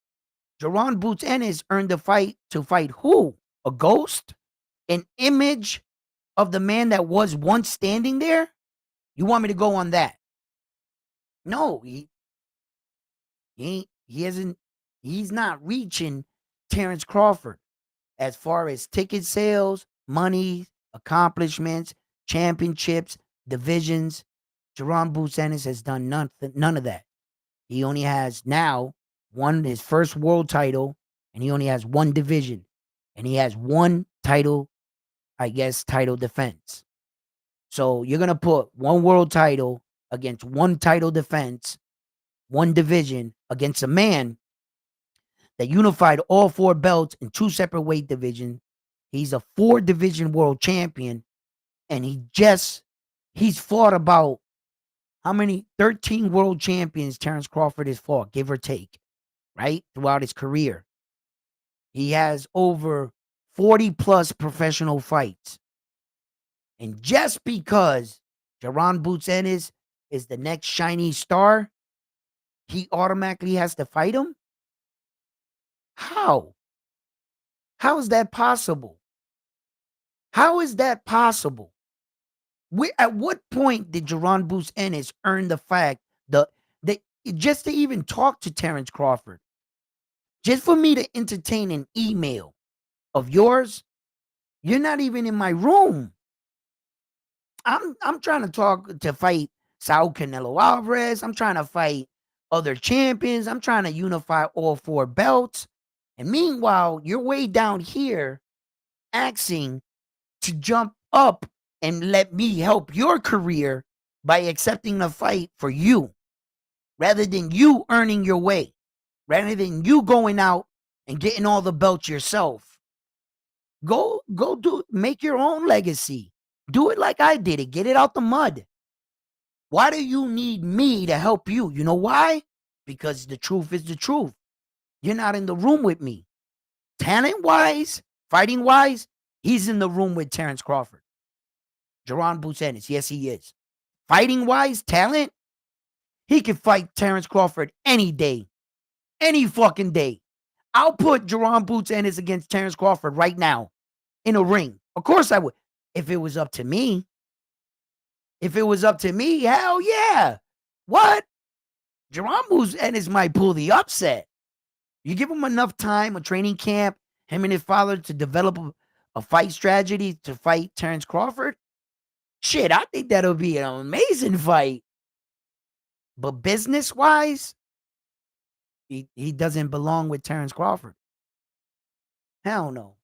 Jaron Boots Ennis earned the fight to fight who? A ghost? An image of the man that was once standing there? You want me to go on that? No, he hasn't, he's not reaching Terrence Crawford as far as ticket sales, money, accomplishments, championships, divisions. Jaron Boots Ennis has done none of that. He only has now won his first world title, and he only has one division, and he has one title, I guess, title defense. So you're going to put one world title against one title defense, one division against a man that unified all four belts in two separate weight divisions. He's a 4-division world champion, and he's fought about how many? 13 world champions Terrence Crawford has fought, give or take, right? Throughout his career. He has over 40 plus professional fights. And just because Jaron Boots Ennis is the next shiny star, he automatically has to fight him? How? How is that possible? How is that possible? At what point did Jaron Boots Ennis earn the fact that just to even talk to Terrence Crawford, just for me to entertain an email of yours, you're not even in my room. I'm trying to fight Saul Canelo Alvarez. I'm trying to fight other champions. I'm trying to unify all four belts. And meanwhile, you're way down here asking to jump up and let me help your career by accepting the fight for you, rather than you earning your way, rather than you going out and getting all the belts yourself. Go make your own legacy. Do it like I did it. Get it out the mud. Why do you need me to help you? You know why? Because the truth is the truth. You're not in the room with me. Talent-wise, fighting-wise, he's in the room with Terrence Crawford. Jaron Boots Ennis, yes, he is. Fighting-wise, talent, he can fight Terrence Crawford any day. Any fucking day. I'll put Jaron Boots Ennis against Terrence Crawford right now in a ring. Of course I would. If it was up to me. If it was up to me, hell yeah. What? Jaron Boots Ennis might pull the upset. You give him enough time, a training camp, him and his father to develop a fight strategy to fight Terrence Crawford. Shit, I think that'll be an amazing fight. But business-wise, he doesn't belong with Terrence Crawford. Hell no.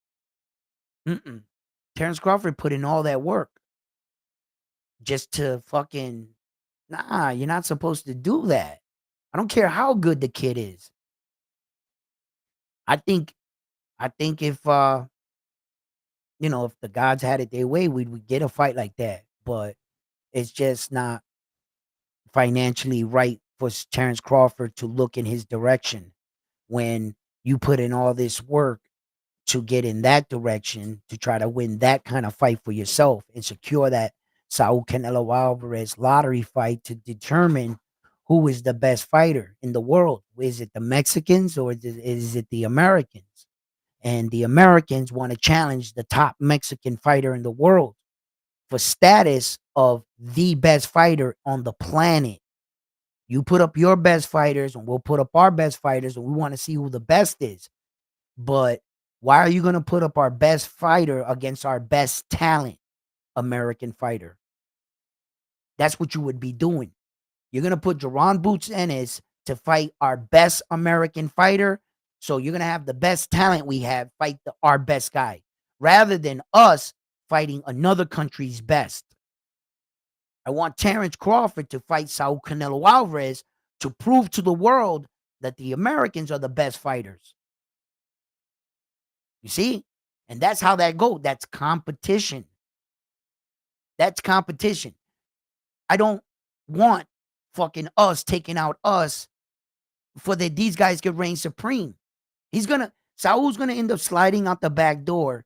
Terrence Crawford put in all that work just to fucking, nah, you're not supposed to do that. I don't care how good the kid is. I think if if the gods had it their way, we'd get a fight like that. But it's just not financially right for Terrence Crawford to look in his direction when you put in all this work to get in that direction to try to win that kind of fight for yourself and secure that Saul Canelo Alvarez lottery fight to determine who is the best fighter in the world. Is it the Mexicans or is it the Americans? And the Americans want to challenge the top Mexican fighter in the world for status of the best fighter on the planet. You put up your best fighters and we'll put up our best fighters, and we want to see who the best is. But why are you going to put up our best fighter against our best talent American fighter? That's what you would be doing. You're going to put Jaron Boots Ennis to fight our best American fighter. So you're going to have the best talent we have fight our best guy rather than us fighting another country's best. I want Terrence Crawford to fight Saul Canelo Alvarez to prove to the world that the Americans are the best fighters. You see? And that's how that goes. That's competition. That's competition. I don't want fucking us taking out us for that these guys could reign supreme. Saul's gonna end up sliding out the back door,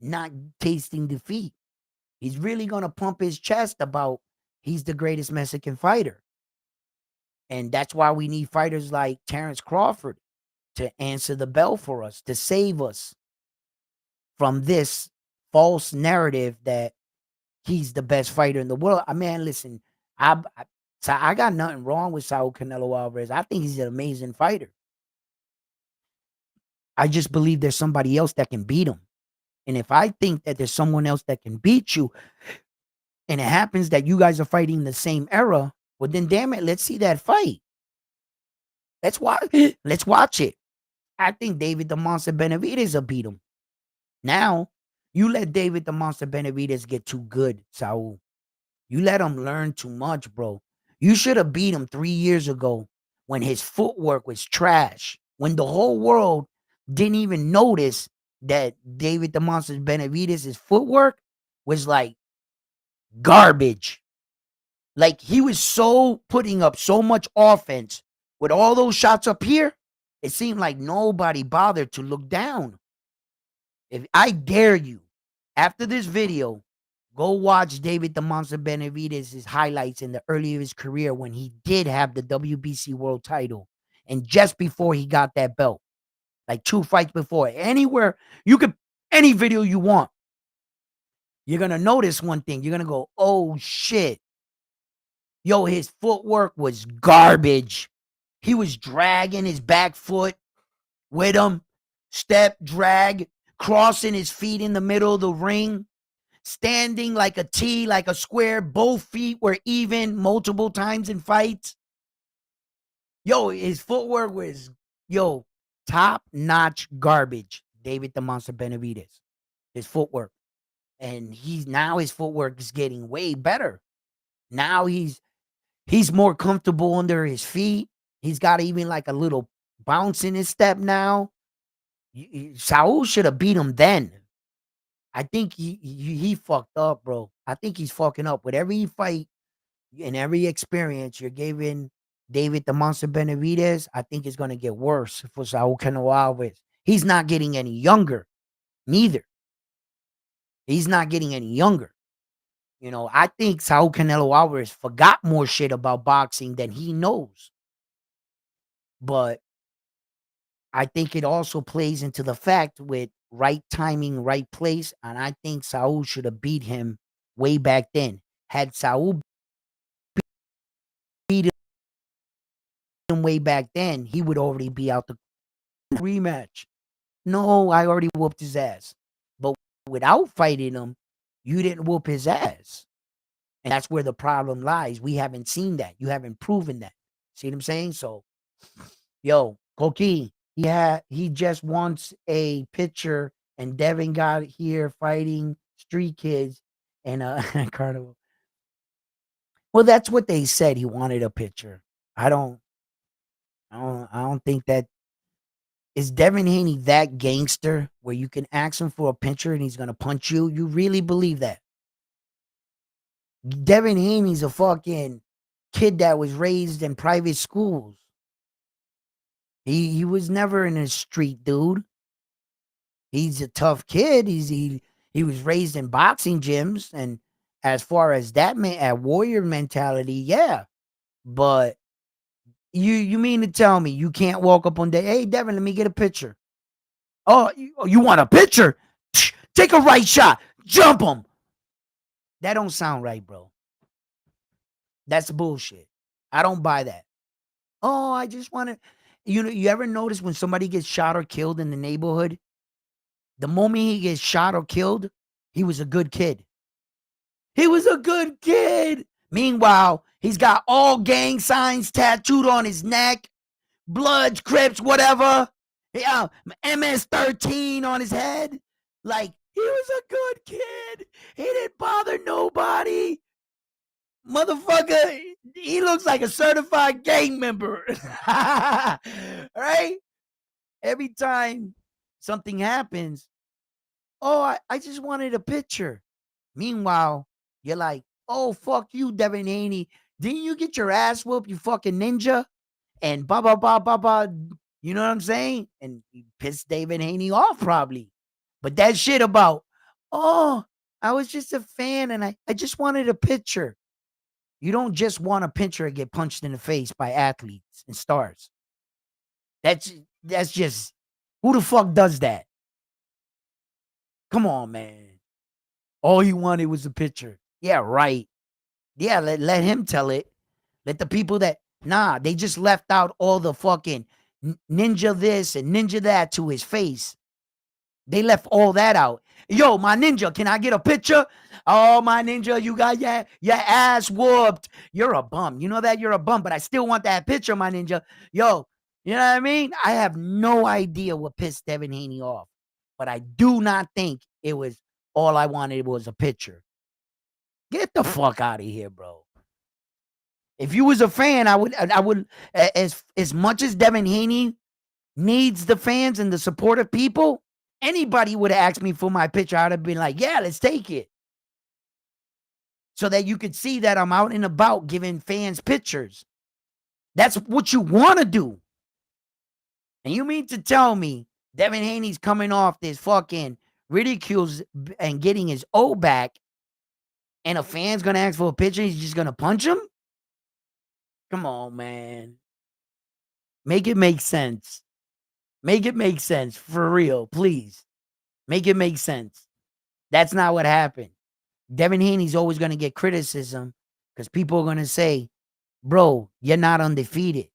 not tasting defeat. He's really gonna pump his chest about he's the greatest Mexican fighter. And that's why we need fighters like Terrence Crawford to answer the bell for us, to save us from this false narrative that he's the best fighter in the world. I mean, listen, I got nothing wrong with Saul Canelo Alvarez. I think he's an amazing fighter. I just believe there's somebody else that can beat him. And if I think that there's someone else that can beat you, and it happens that you guys are fighting the same era, well, then damn it, let's see that fight. Let's watch it. I think David the Monster Benavidez will beat him. Now, you let David the Monster Benavidez get too good, Saul. You let him learn too much, bro. You should have beat him 3 years ago when his footwork was trash, when the whole world didn't even notice that David the Monster Benavidez' footwork was like garbage. Like he was so putting up so much offense with all those shots up here, it seemed like nobody bothered to look down. If I dare you, after this video, go watch David the Monster Benavidez' highlights in the early of his career when he did have the WBC world title and just before he got that belt. Like 2 fights before. Anywhere you could, any video you want. You're going to notice one thing. You're going to go, oh shit. Yo, his footwork was garbage. He was dragging his back foot with him. Step, drag, crossing his feet in the middle of the ring. Standing like a T, like a square. Both feet were even multiple times in fights. Yo, his footwork was, top-notch garbage. David the Monster Benavidez. His footwork. And now his footwork is getting way better. Now he's more comfortable under his feet. He's got even like a little bounce in his step now. Saul should have beat him then. I think he fucked up, bro. I think he's fucking up. With every fight and every experience you're giving David the Monster Benavidez, I think it's going to get worse for Saul Canelo Alvarez. He's not getting any younger, neither. He's not getting any younger. You know, I think Saul Canelo Alvarez forgot more shit about boxing than he knows. But I think it also plays into the fact with right timing, right place. And I think Saul should have beat him way back then. Had Saul beat him way back then, he would already be out the rematch. No, I already whooped his ass. But without fighting him, you didn't whoop his ass. And that's where the problem lies. We haven't seen that. You haven't proven that. See what I'm saying? So, yo, Koki, he just wants a picture, and Devin got here fighting street kids and carnival. Well, that's what they said. He wanted a picture. I don't think that is Devin Haney that gangster where you can ask him for a picture and he's gonna punch you. You really believe that? Devin Haney's a fucking kid that was raised in private schools. He was never in a street dude. He's a tough kid. He was raised in boxing gyms, and as far as that man at warrior mentality, yeah. But you mean to tell me you can't walk up on day, hey Devin, let me get a picture. Oh, you want a picture? Take a right shot, jump him. That don't sound right, bro. That's bullshit. I don't buy that. Oh, I just want to. You ever notice when somebody gets shot or killed in the neighborhood? The moment he gets shot or killed, he was a good kid. He was a good kid. Meanwhile, he's got all gang signs tattooed on his neck, Bloods, Crips, whatever. Yeah, MS-13 on his head. Like, he was a good kid. He didn't bother nobody. Motherfucker, he looks like a certified gang member. Right? Every time something happens, oh, I just wanted a picture. Meanwhile, you're like, oh, fuck you, Devin Haney. Didn't you get your ass whooped, you fucking ninja? And blah, blah, blah, blah, blah. You know what I'm saying? And you pissed Devin Haney off probably. But that shit about, oh, I was just a fan and I just wanted a picture. You don't just want a picture and get punched in the face by athletes and stars. That's that's just who the fuck does that? Come on, man. All he wanted was a picture. Yeah, right. Yeah, let him tell it. Let the people that they just left out all the fucking ninja this and ninja that to his face. They left all that out. Yo, my ninja, can I get a picture? Oh, my ninja, you got your ass whooped. You're a bum. You know that you're a bum, but I still want that picture, my ninja. Yo, you know what I mean? I have no idea what pissed Devin Haney off, but I do not think it was all I wanted was a picture. Get the fuck out of here, bro. If you was a fan, I would as much as Devin Haney needs the fans and the supportive people, anybody would have asked me for my picture. I'd have been like, yeah, let's take it. So that you could see that I'm out and about giving fans pictures. That's what you want to do. And you mean to tell me Devin Haney's coming off this fucking ridicules and getting his O back, and a fan's going to ask for a picture, he's just going to punch him? Come on, man. Make it make sense. Make it make sense. For real, please. Make it make sense. That's not what happened. Devin Haney's always going to get criticism because people are going to say, bro, you're not undefeated.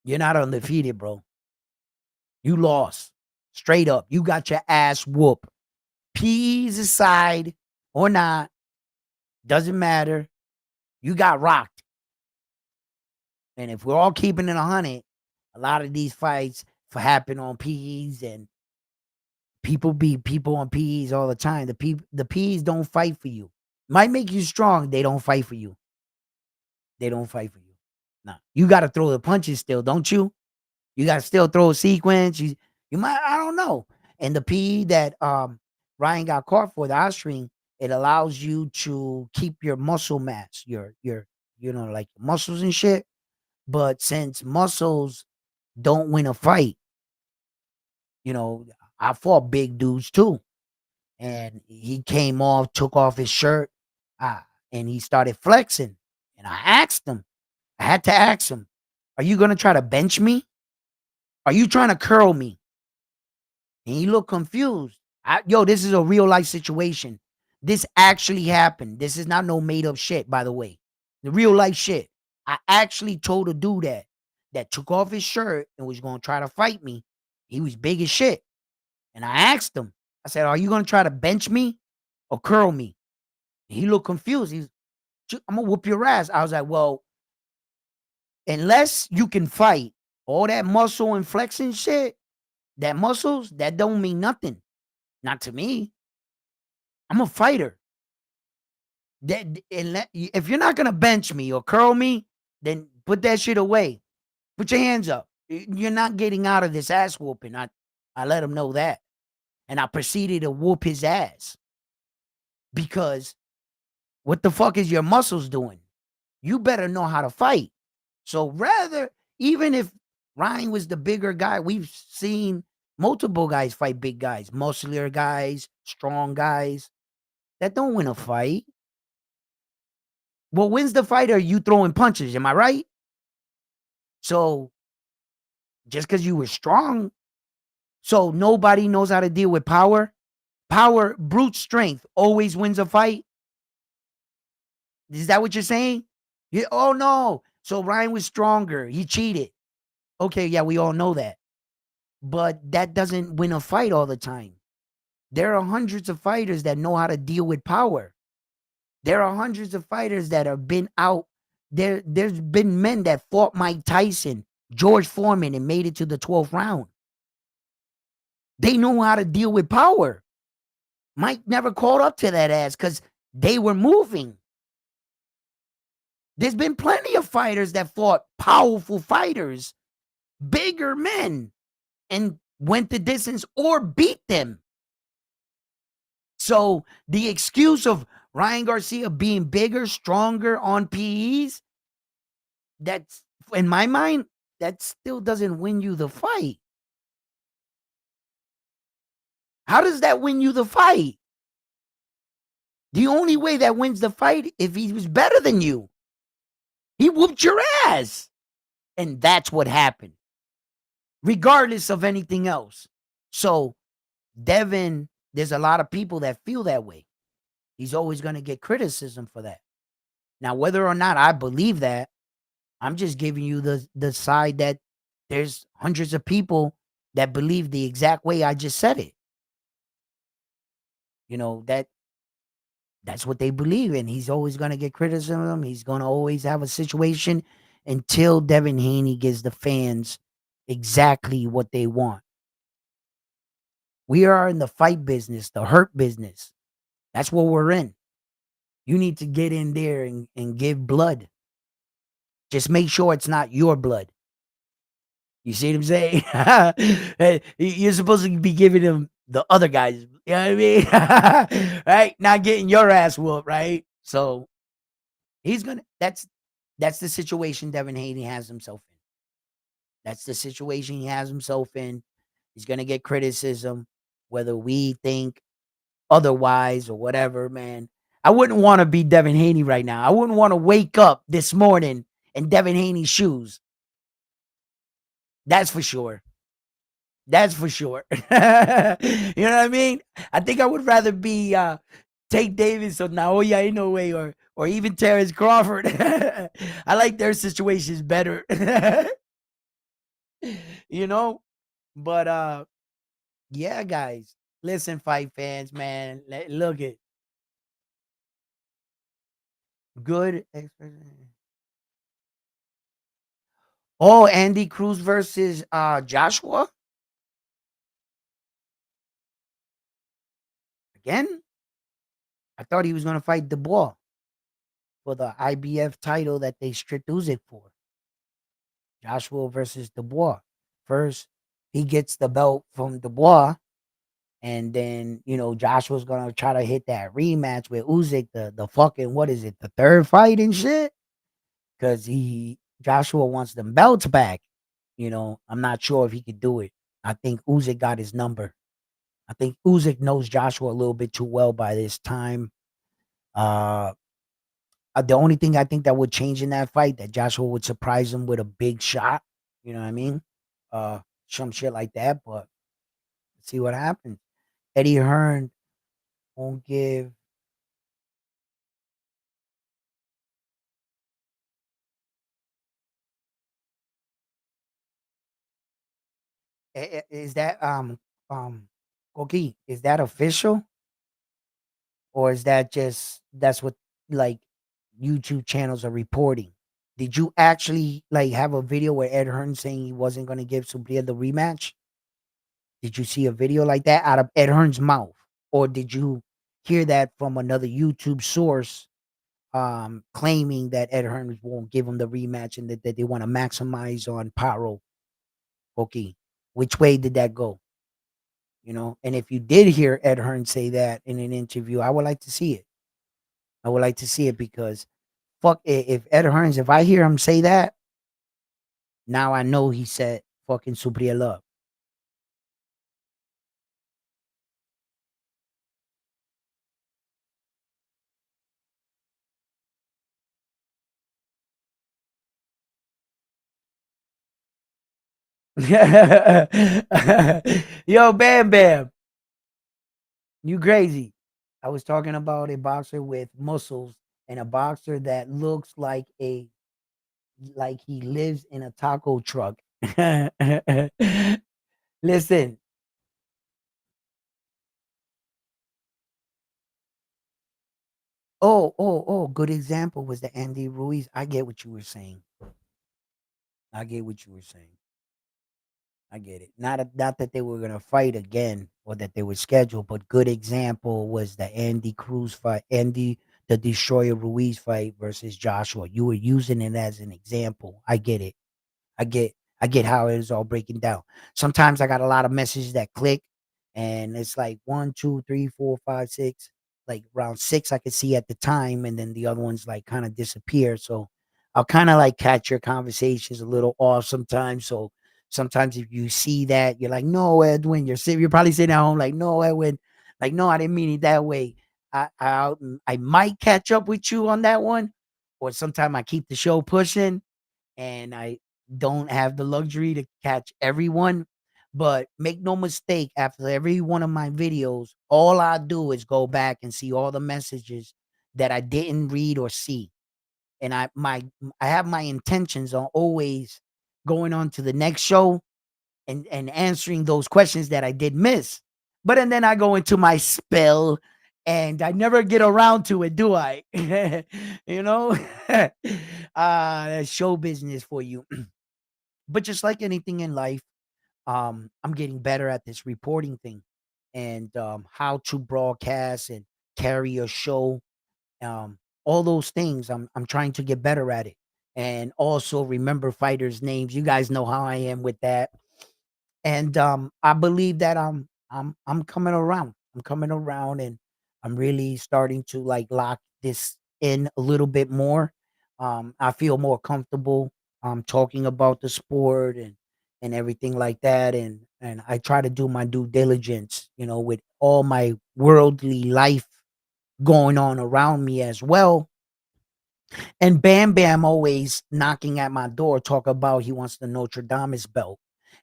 You're not undefeated, bro. You lost. Straight up. You got your ass whooped. PEs aside or not, doesn't matter. You got rocked. And if we're all keeping it 100, a lot of these fights happen on PEs, and people beat people on PEs all the time. The PEs don't fight for you. Might make you strong. They don't fight for you. They don't fight for you. Nah. You got to throw the punches still, don't you? You got to still throw a sequence. You might, I don't know. And the PE that Ryan got caught for, the Austrian, it allows you to keep your muscle mass, your like muscles and shit. But since muscles don't win a fight, I fought big dudes too. And he came off, took off his shirt, and he started flexing. And I asked him, I had to ask him, are you going to try to bench me? Are you trying to curl me? And he looked confused. This is a real life situation. This actually happened. This is not no made up shit, by the way. The real life shit. I actually told a dude that took off his shirt and was going to try to fight me. He was big as shit. And I asked him, I said, are you going to try to bench me or curl me? And he looked confused. He's, I'm going to whoop your ass. I was like, well, unless you can fight, all that muscle and flexing shit, that muscles, that don't mean nothing. Not to me. I'm a fighter. If you're not going to bench me or curl me, then put that shit away. Put your hands up. You're not getting out of this ass whooping. I let him know that. And I proceeded to whoop his ass. Because what the fuck is your muscles doing? You better know how to fight. So even if Ryan was the bigger guy, we've seen multiple guys fight big guys, muscular guys, strong guys that don't win a fight. What wins the fight are you throwing punches. Am I right? So just because you were strong, so nobody knows how to deal with power. Power, brute strength always wins a fight. Is that what you're saying? Oh, no. So Ryan was stronger. He cheated. Okay, yeah, we all know that. But that doesn't win a fight all the time. There are hundreds of fighters that know how to deal with power. There are hundreds of fighters that have been out. There's been men that fought Mike Tyson, George Foreman, and made it to the 12th round. They know how to deal with power. Mike never caught up to that ass because They were moving. There's been plenty of fighters that fought powerful fighters, bigger men, and went the distance or beat them. So the excuse of Ryan Garcia being bigger, stronger on PEs, that's in my mind, that still doesn't win you the fight. How does that win you the fight? The only way that wins the fight if he was better than you. He whooped your ass. And that's what happened, regardless of anything else. So, Devin, there's a lot of people that feel that way. He's always going to get criticism for that. Now, whether or not I believe that, I'm just giving you the side that there's hundreds of people that believe the exact way I just said it. You know, that's what they believe, and he's always going to get criticism. He's going to always have a situation until Devin Haney gives the fans exactly what they want. We are in the fight business, the hurt business. That's what we're in. You need to get in there and give blood. Just make sure it's not your blood. You see what I'm saying? You're supposed to be giving him the other guys. You know what I mean? Right? Not getting your ass whooped, right? So he's gonna. That's the situation Devin Haney has himself in. That's the situation he has himself in. He's gonna get criticism, whether we think otherwise or whatever, man. I wouldn't want to be Devin Haney right now. I wouldn't want to wake up this morning in Devin Haney's shoes. That's for sure. That's for sure. You know what I mean? I think I would rather be Tank Davis or Naoya Inoue or even Terrence Crawford. I like their situations better. You know? But yeah, guys. Listen, fight fans, man. Look at good. Oh, Andy Cruz versus Joshua again. I thought he was gonna fight Dubois for the IBF title that they stripped Usyk for. Joshua versus Dubois. First, he gets the belt from Dubois, and then Joshua's gonna try to hit that rematch with Usyk. The fucking what is it? The third fight and shit. Because Joshua wants them belts back. I'm not sure if he could do it. I think Usyk got his number. I think Usyk knows Joshua a little bit too well by this time. Uh, the only thing I think that would change in that fight, that Joshua would surprise him with a big shot. You know what I mean? Some shit like that. But let's see what happens. Eddie Hearn won't give. Is that Koki? Is that official, or is that just that's what like YouTube channels are reporting? Did you actually like have a video where Ed Hearn saying he wasn't going to give Subria the rematch? Did you see a video like that out of Ed Hearn's mouth? Or did you hear that from another YouTube source claiming that Ed Hearn won't give him the rematch and that they want to maximize on Paro? Okay. Which way did that go? And if you did hear Ed Hearn say that in an interview, I would like to see it. I would like to see it because fuck if Ed Hearns, if I hear him say that, now I know he said fucking Subriel up. Yo, Bam Bam, you crazy. I was talking about a boxer with muscles and a boxer that looks like he lives in a taco truck. Listen. Oh, good example was the Andy Ruiz. I get what you were saying. I get what you were saying. I get it. Not that they were gonna fight again or that they were scheduled, but good example was the Andy Cruz fight. Andy the Destroyer Ruiz fight versus Joshua. You were using it as an example. I get it. I get I get how it is all breaking down. Sometimes I got a lot of messages that click, and it's like one, two, three, four, five, six. Like round six, I could see at the time, and then the other ones like kind of disappear. So I'll kind of like catch your conversations a little off sometimes. So sometimes if you see that, you're like, "No, Edwin," you're probably sitting at home like, "No, Edwin," like, "No, I didn't mean it that way." I might catch up with you on that one, or sometime I keep the show pushing and I don't have the luxury to catch everyone. But make no mistake, after every one of my videos, all I do is go back and see all the messages that I didn't read or see. And I have my intentions on always going on to the next show and answering those questions that I did miss. But and then I go into my spell and I never get around to it, do I? you know? That's show business for you. But just like anything in life, I'm getting better at this reporting thing and how to broadcast and carry a show. All those things. I'm trying to get better at it. And also remember fighters' names. You guys know how I am with that. And I believe that I'm coming around. I'm coming around and I'm really starting to like lock this in a little bit more. I feel more comfortable talking about the sport and everything like that. And I try to do my due diligence, with all my worldly life going on around me as well. And Bam Bam always knocking at my door, talk about he wants the Notre Dame's belt.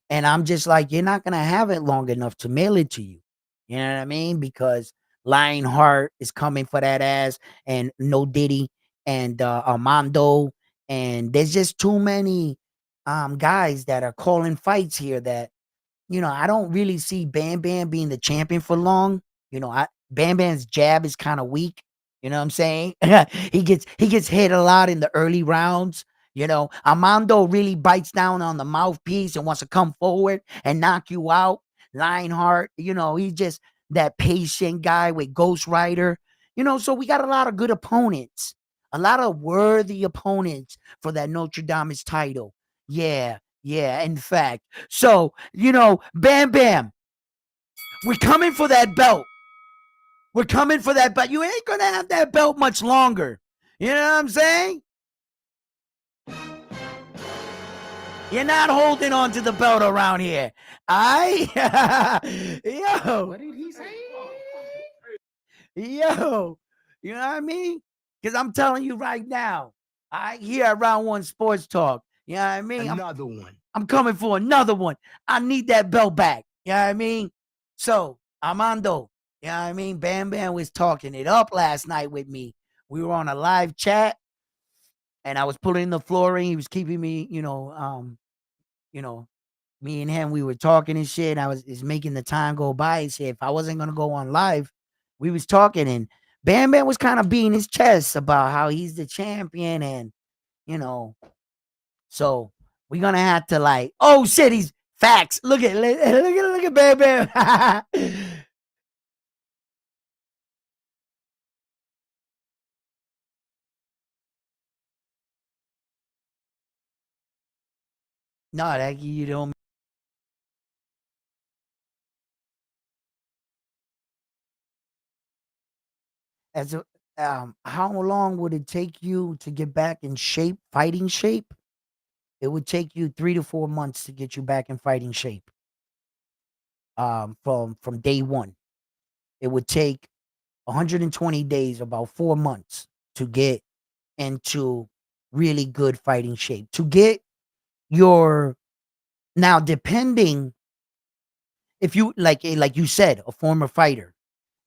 And I'm just like, you're not gonna have it long enough to mail it to you. You know what I mean? Because Lionheart is coming for that ass, and No Diddy and Armando, and there's just too many guys that are calling fights here that I don't really see Bam Bam being the champion for long. Bam Bam's jab is kind of weak. You know what I'm saying? he gets hit a lot in the early rounds. Armando really bites down on the mouthpiece and wants to come forward and knock you out. Lionheart, he's just that patient guy with Ghost Rider. So we got a lot of good opponents, a lot of worthy opponents for that Notre Dame's title. Yeah, yeah. In fact, so, Bam Bam, we're coming for that belt. We're coming for that belt. You ain't going to have that belt much longer. You know what I'm saying? You're not holding on to the belt around here. Yo. What did he say? Yo. You know what I mean? Because I'm telling you right now, I here at Round One Sports Talk. You know what I mean? Another one. I'm coming for another one. I need that belt back. You know what I mean? So, Armando, you know what I mean? Bam Bam was talking it up last night with me. We were on a live chat and I was putting the floor in. He was keeping me, you know, me and him, we were talking and shit. I was is making the time go by. He said if I wasn't gonna go on live, we was talking and Bam Bam was kind of beating his chest about how he's the champion and you know, so we're gonna have to like, oh shit, he's facts. Look at Bam Bam. No, that you don't. As a, how long would it take you to get back in shape, fighting shape? It would take you 3 to 4 months to get you back in fighting shape. From day one, it would take 120 days, about 4 months, to get into really good fighting shape. To get your now, depending if you like you said, a former fighter,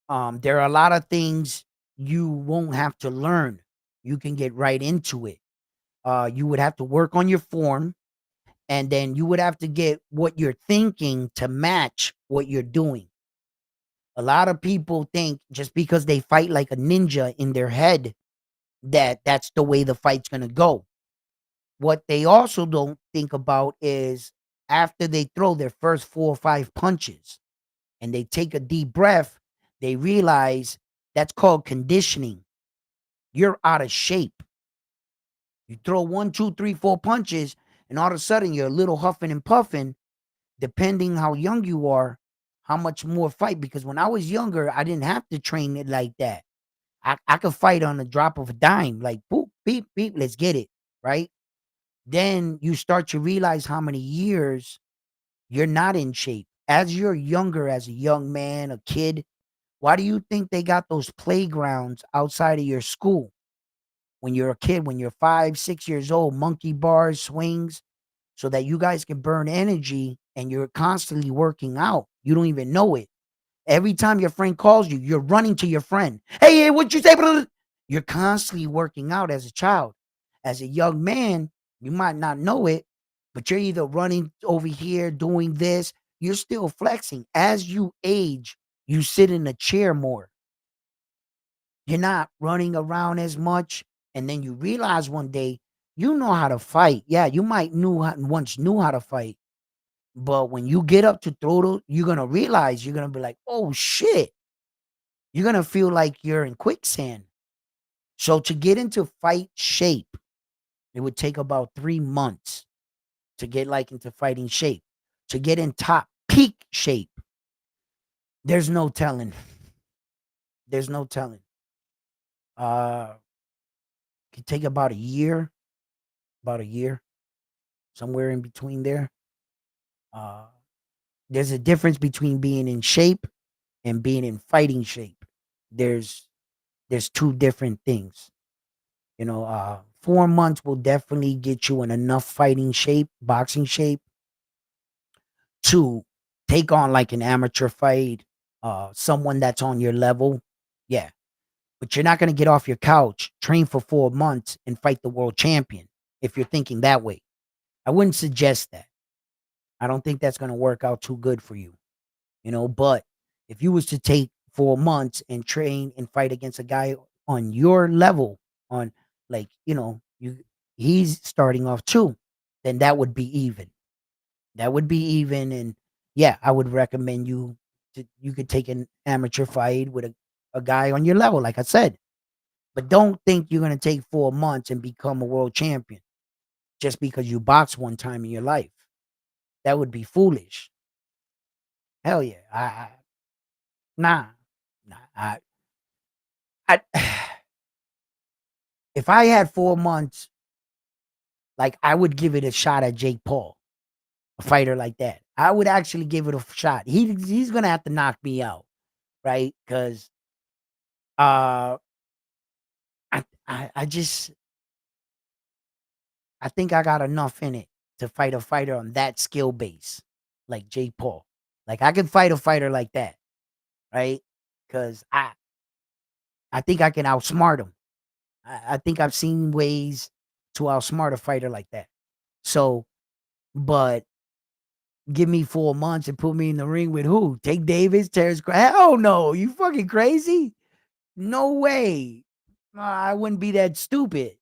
there are a lot of things you won't have to learn. You can get right into it. You would have to work on your form, and then you would have to get what you're thinking to match what you're doing. A lot of people think just because they fight like a ninja in their head that that's the way the fight's going to go. What they also don't think about is after they throw their first 4 or 5 punches and they take a deep breath, they realize that's called conditioning. you're out of shape. You throw one, two, three, four punches, and all of a sudden you're a little huffing and puffing, depending how young you are, how much more fight. Because when I was younger, I didn't have to train it like that. I could fight on the drop of a dime, like boop, beep, beep, let's get it. Right. Then you start to realize how many years you're not in shape. As you're younger, as a young man, a kid, why do you think they got those playgrounds outside of your school? When you're a kid, when you're 5, 6 years old, monkey bars, swings, so that you guys can burn energy and you're constantly working out. You don't even know it. Every time your friend calls you, you're running to your friend. Hey, hey, what'd you say? You're constantly working out as a child. As a young man, you might not know it, but you're either running over here, doing this, you're still flexing. As you age, you sit in a chair more. You're not running around as much. And then you realize one day, you know how to fight. Yeah, you might once knew how to fight. But when you get up to throw you're gonna realize you're gonna be like, oh shit. You're gonna feel like you're in quicksand. So to get into fight shape, it would take about 3 months to get like into fighting shape. To get in top peak shape, there's no telling. There's no telling. Uh could take about a year, somewhere in between there. Uh there's a difference between being in shape and being in fighting shape. There's there's two different things. 4 months will definitely get you in enough fighting shape, boxing shape, to take on like an amateur fight, someone that's on your level. Yeah. But you're not going to get off your couch, train for 4 months, and fight the world champion if you're thinking that way. I wouldn't suggest that. I don't think that's going to work out too good for you. But if you was to take 4 months and train and fight against a guy on your level, on, like, he's starting off too, then that would be even. That would be even. And yeah, I would recommend you could take an amateur fight with a guy on your level, like I said. But don't think you're gonna take 4 months and become a world champion just because you boxed one time in your life. That would be foolish. Hell yeah. Nah. Nah. I if I had 4 months, like, I would give it a shot at Jake Paul, a fighter like that. I would actually give it a shot. He's gonna have to knock me out, right? Because uh I just I think I got enough in it to fight a fighter on that skill base, like Jake Paul. Like, I could fight a fighter like that, right? Because I think I can outsmart him. I think I've seen ways to outsmart a fighter like that. So, but give me 4 months and put me in the ring with who? Take Davis, Terrence Hell no, you fucking crazy? No way. I wouldn't be that stupid.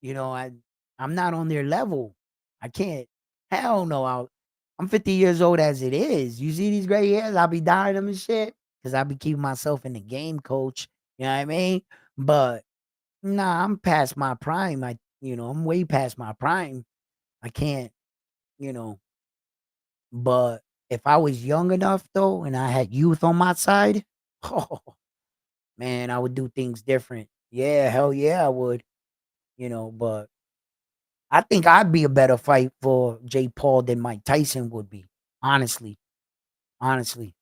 You know, I I'm not on their level. I can't. Hell no. I'm 50 years old as it is. You see these gray hairs? I'll be dying them and shit because I'll be keeping myself in the game, coach. You know what I mean? But nah, I'm past my prime. I'm way past my prime. I can't, you know. But if I was young enough though, and I had youth on my side, oh man, I would do things different. Yeah, hell yeah, I would. But I think I'd be a better fight for Jake Paul than Mike Tyson would be. Honestly, honestly,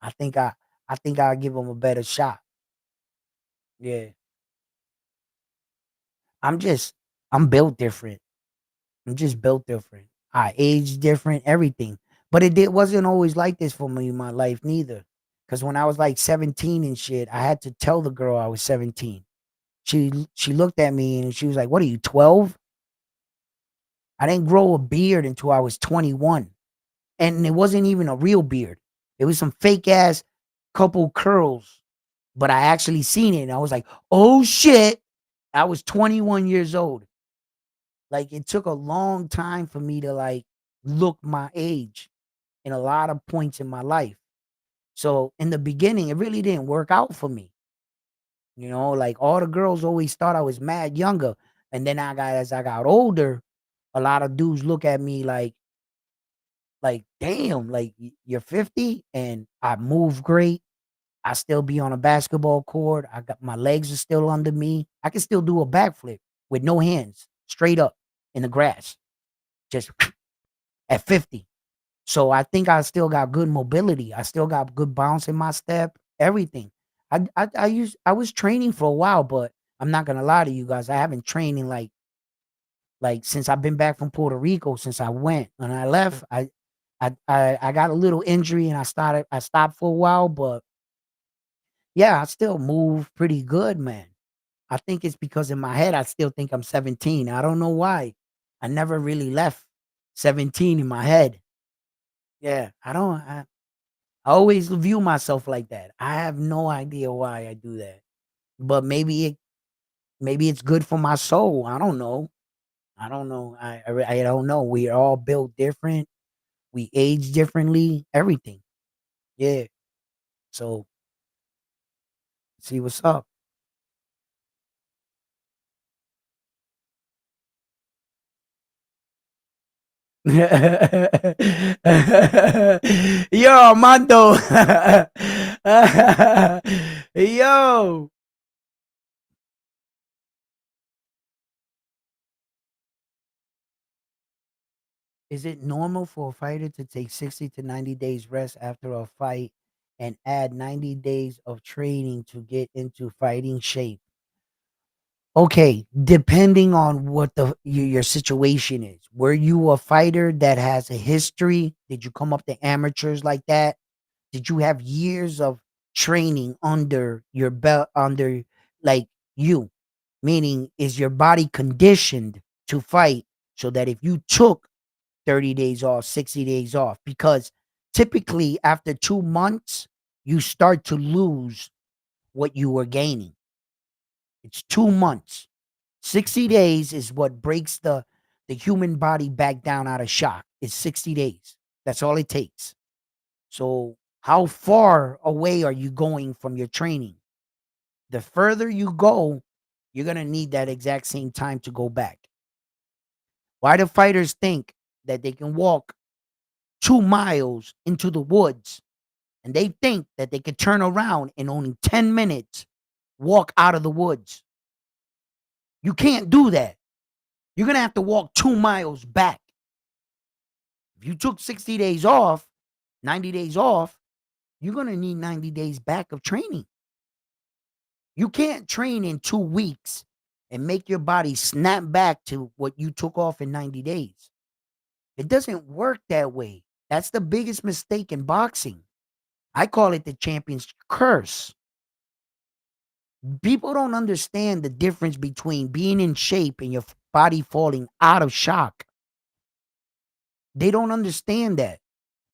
I think I, I think I'll give him a better shot. Yeah, I'm just, I'm built different. I'm just built different. I age different, everything. But wasn't always like this for me in my life neither. Because when I was like 17 and shit, I had to tell the girl I was 17. She looked at me and she was like, "What are you, 12?" I didn't grow a beard until I was 21. And it wasn't even a real beard. It was some fake ass couple curls. But I actually seen it and I was like, oh shit. I was 21 years old. Like, it took a long time for me to like look my age in a lot of points in my life. So in the beginning, it really didn't work out for me. Like all the girls always thought I was mad younger. And then as I got older, a lot of dudes look at me like, damn, like you're 50 and I move great. I still be on a basketball court. I got my legs are still under me. I can still do a backflip with no hands, straight up in the grass, just at 50. So I think I still got good mobility. I still got good bounce in my step, everything. I was training for a while, but I'm not gonna lie to you guys. I haven't trained in like since I've been back from Puerto Rico, since I went. When I left, I got a little injury and I stopped for a while, but yeah, I still move pretty good, man. I think it's because in my head I still think I'm 17. I don't know why. I never really left 17 in my head. Yeah, I always view myself like that. I have no idea why I do that. But maybe it's good for my soul. I don't know. I don't know. I don't know. We are all built different. We age differently. Everything. Yeah. So see what's up. Yo, Armando. Yo. Is it normal for a fighter to take 60 to 90 days rest after a fight and add 90 days of training to get into fighting shape? Okay, depending on what your situation is. Were you a fighter that has a history? Did you come up to amateurs like that? Did you have years of training under your belt, under like you? Meaning, is your body conditioned to fight so that if you took 30 days off, 60 days off? Because typically after 2 months, you start to lose what you were gaining. It's 2 months. 60 days is what breaks the human body back down out of shock. It's 60 days. That's all it takes. So, how far away are you going from your training? The further you go, you're going to need that exact same time to go back. Why do fighters think that they can walk 2 miles into the woods and they think that they could turn around in only 10 minutes, walk out of the woods? You can't do that. You're going to have to walk 2 miles back. If you took 60 days off, 90 days off, you're going to need 90 days back of training. You can't train in 2 weeks and make your body snap back to what you took off in 90 days. It doesn't work that way. That's the biggest mistake in boxing. I call it the champion's curse. People don't understand the difference between being in shape and your body falling out of shock. They don't understand that.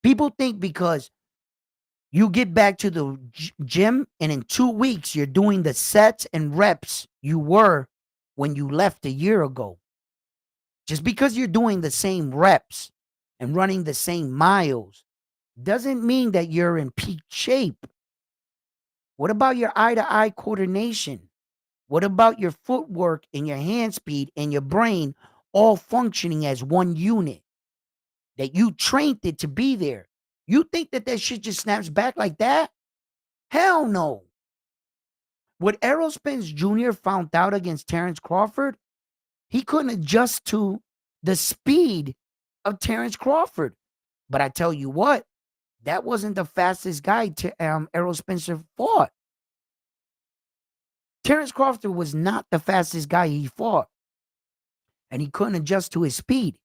People think because you get back to the gym and in 2 weeks you're doing the sets and reps you were when you left a year ago. Just because you're doing the same reps and running the same miles doesn't mean that you're in peak shape. What about your eye to eye coordination? What about your footwork and your hand speed and your brain all functioning as one unit? That you trained it to be there. You think that that shit just snaps back like that? Hell no. What Errol Spence Jr. found out against Terrence Crawford, he couldn't adjust to the speed of Terrence Crawford. But I tell you what, that wasn't the fastest guy Errol Spencer fought. Terrence Crawford was not the fastest guy he fought, and he couldn't adjust to his speed.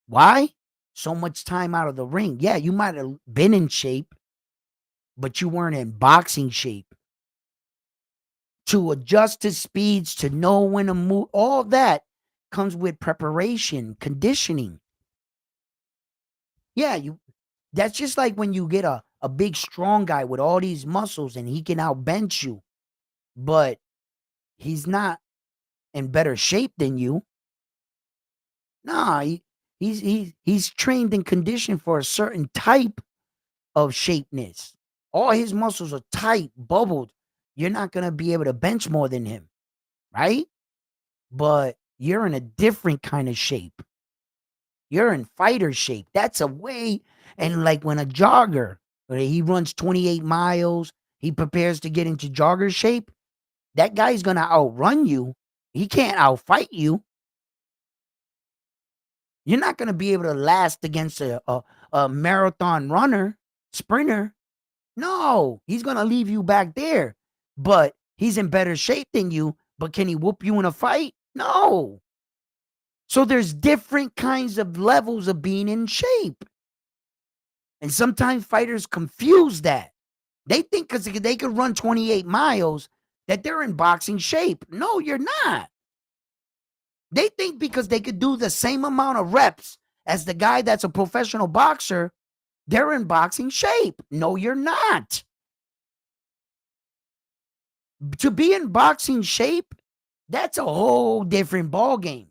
Why? So much time out of the ring. Yeah, you might have been in shape, but you weren't in boxing shape. To adjust to speeds, to know when to move, all that comes with preparation, conditioning. Yeah, that's just like when you get a big strong guy with all these muscles and he can outbench you, but he's not in better shape than you. Nah, he's trained and conditioned for a certain type of shapeness. All his muscles are tight, bubbled. you're not going to be able to bench more than him, right? But you're in a different kind of shape. You're in fighter shape. That's a way. And like when a jogger, he runs 28 miles, he prepares to get into jogger shape, that guy's going to outrun you. He can't outfight you. You're not going to be able to last against a marathon runner, sprinter. No, he's going to leave you back there. But he's in better shape than you. But can he whoop you in a fight? No. So there's different kinds of levels of being in shape. And sometimes fighters confuse that. They think because they could run 28 miles that they're in boxing shape. No, you're not. They think because they could do the same amount of reps as the guy that's a professional boxer, they're in boxing shape. No, you're not. To be in boxing shape, that's a whole different ball game.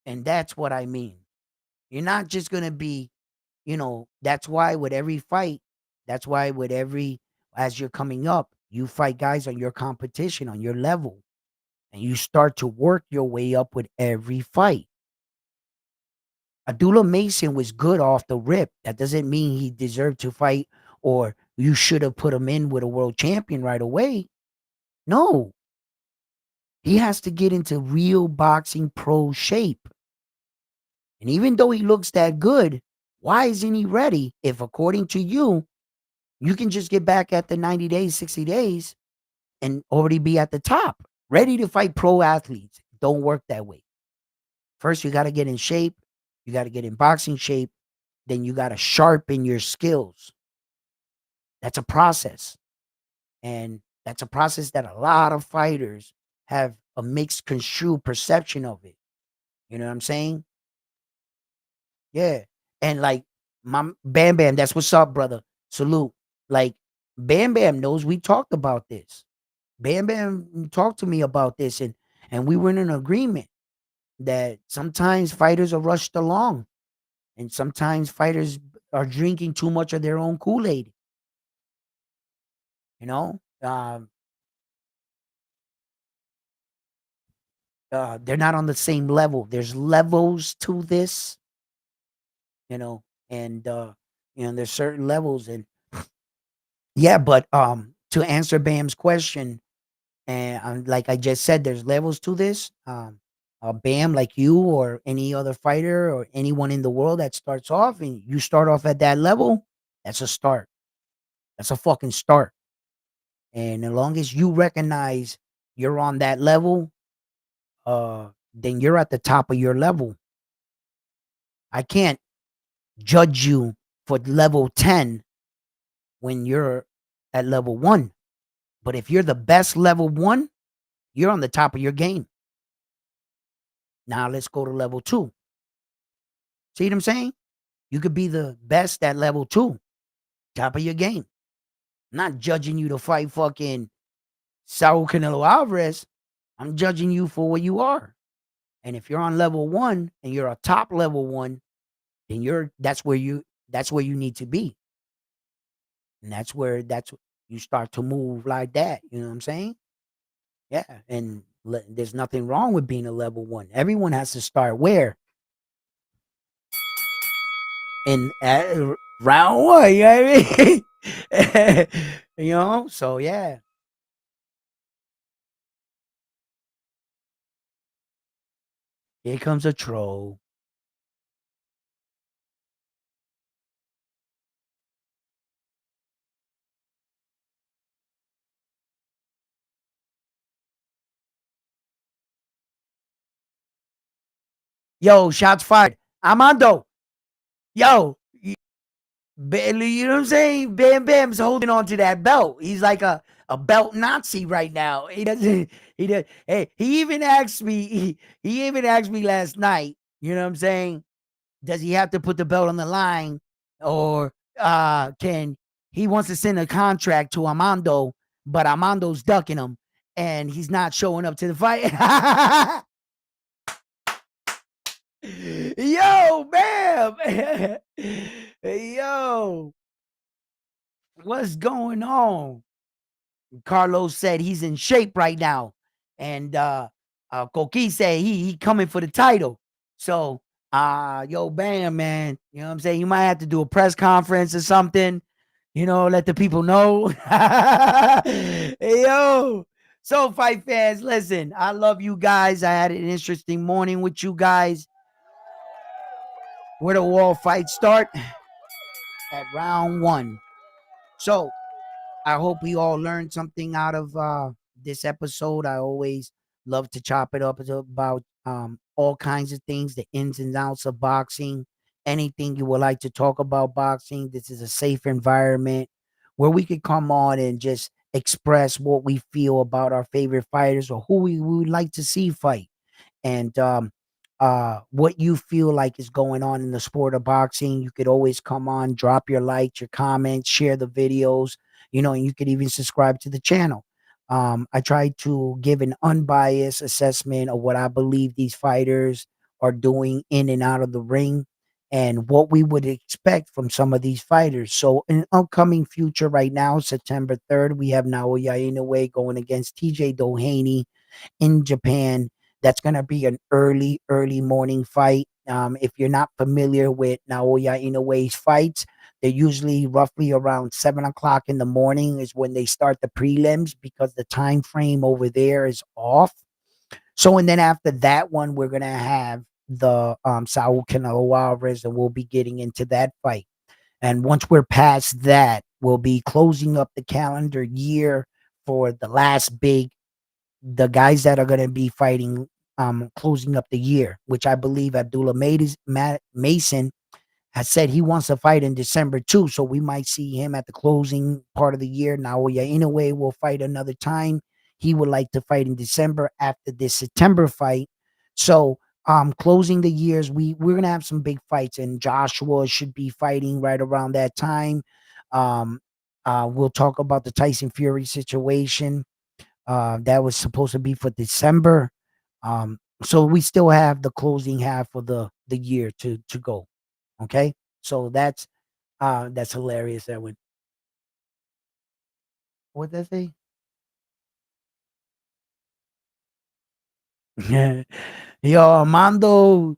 And that's what I mean. You're not just going to be, that's why with every fight, that's why with every, as you're coming up, you fight guys on your competition, on your level, and you start to work your way up with every fight. Abdullah Mason was good off the rip. That doesn't mean he deserved to fight or you should have put him in with a world champion right away. No, he has to get into real boxing pro shape. And even though he looks that good, why isn't he ready if, according to you, you can just get back at the 90 days, 60 days and already be at the top, ready to fight pro athletes? Don't work that way. First, you got to get in shape. You got to get in boxing shape. Then you got to sharpen your skills. That's a process. And that's a process that a lot of fighters have a mixed construed perception of it. You know what I'm saying? Yeah. And like my Bam Bam, that's what's up, brother. Salute. Like Bam Bam knows we talked about this. Bam Bam talked to me about this, and we were in an agreement that sometimes fighters are rushed along and sometimes fighters are drinking too much of their own Kool-Aid. You know? They're not on the same level. There's levels to this, you know, and there's certain levels, and yeah, but to answer Bam's question, and like I just said, there's levels to this. Bam, like you or any other fighter or anyone in the world that starts off and you start off at that level, that's a start. That's a fucking start. And as long as you recognize you're on that level, then you're at the top of your level. I can't judge you for level 10 when you're at level 1. But if you're the best level 1, you're on the top of your game. Now let's go to level 2. See what I'm saying? You could be the best at level 2, top of your game. I'm not judging you to fight fucking Saul Canelo Alvarez. I'm judging you for what you are. And if you're on level 1 and you're a top level 1, then that's where you need to be. And that's you start to move like that. You know what I'm saying? Yeah. And there's nothing wrong with being a level 1. Everyone has to start where? In round 1. You know what I mean? So yeah. Here comes a troll. Yo, shots fired. Armando. Yo, you know what I'm saying? Bam Bam's holding on to that belt. He's like a belt Nazi right now. He doesn't. He does. Hey, he even asked me. He even asked me last night. You know what I'm saying? Does he have to put the belt on the line, or can he wants to send a contract to Armando, but Armando's ducking him and he's not showing up to the fight? Yo, Bam. Yo. What's going on? Carlos said he's in shape right now, and Coqui said he coming for the title. So, yo, Bam, man, you know what I'm saying? You might have to do a press conference or something. Let the people know. Hey, yo. So, fight fans, listen, I love you guys. I had an interesting morning with you guys. Where the wall fight start at round one. So, I hope we all learned something out of this episode. I always love to chop it up about all kinds of things, the ins and outs of boxing, anything you would like to talk about boxing. This is a safe environment where we could come on and just express what we feel about our favorite fighters or who we would like to see fight. And what you feel like is going on in the sport of boxing. You could always come on, drop your likes, your comments, share the videos, and you could even subscribe to the channel. I try to give an unbiased assessment of what I believe these fighters are doing in and out of the ring and what we would expect from some of these fighters. So in upcoming future right now, September 3rd, we have Naoya Inoue going against TJ Doheny in Japan. That's going to be an early morning fight. If you're not familiar with Naoya Inoue's fights, they're usually roughly around 7 o'clock in the morning is when they start the prelims because the time frame over there is off. So, and then after that one, we're going to have the Saul Canelo Alvarez, and we'll be getting into that fight. And once we're past that, we'll be closing up the calendar year for the last big the guys that are going to be fighting closing up the year, which I believe Abdullah Mason has said he wants to fight in December too. So we might see him at the closing part of the year. Naoya Inoue will fight another time. He would like to fight in December after this September fight. So closing the years, we're gonna have some big fights, and Joshua should be fighting right around that time. Um, we'll talk about the Tyson Fury situation that was supposed to be for December. So we still have the closing half of the year to go. Okay, so that's hilarious. That would what that say? Yo, Armando.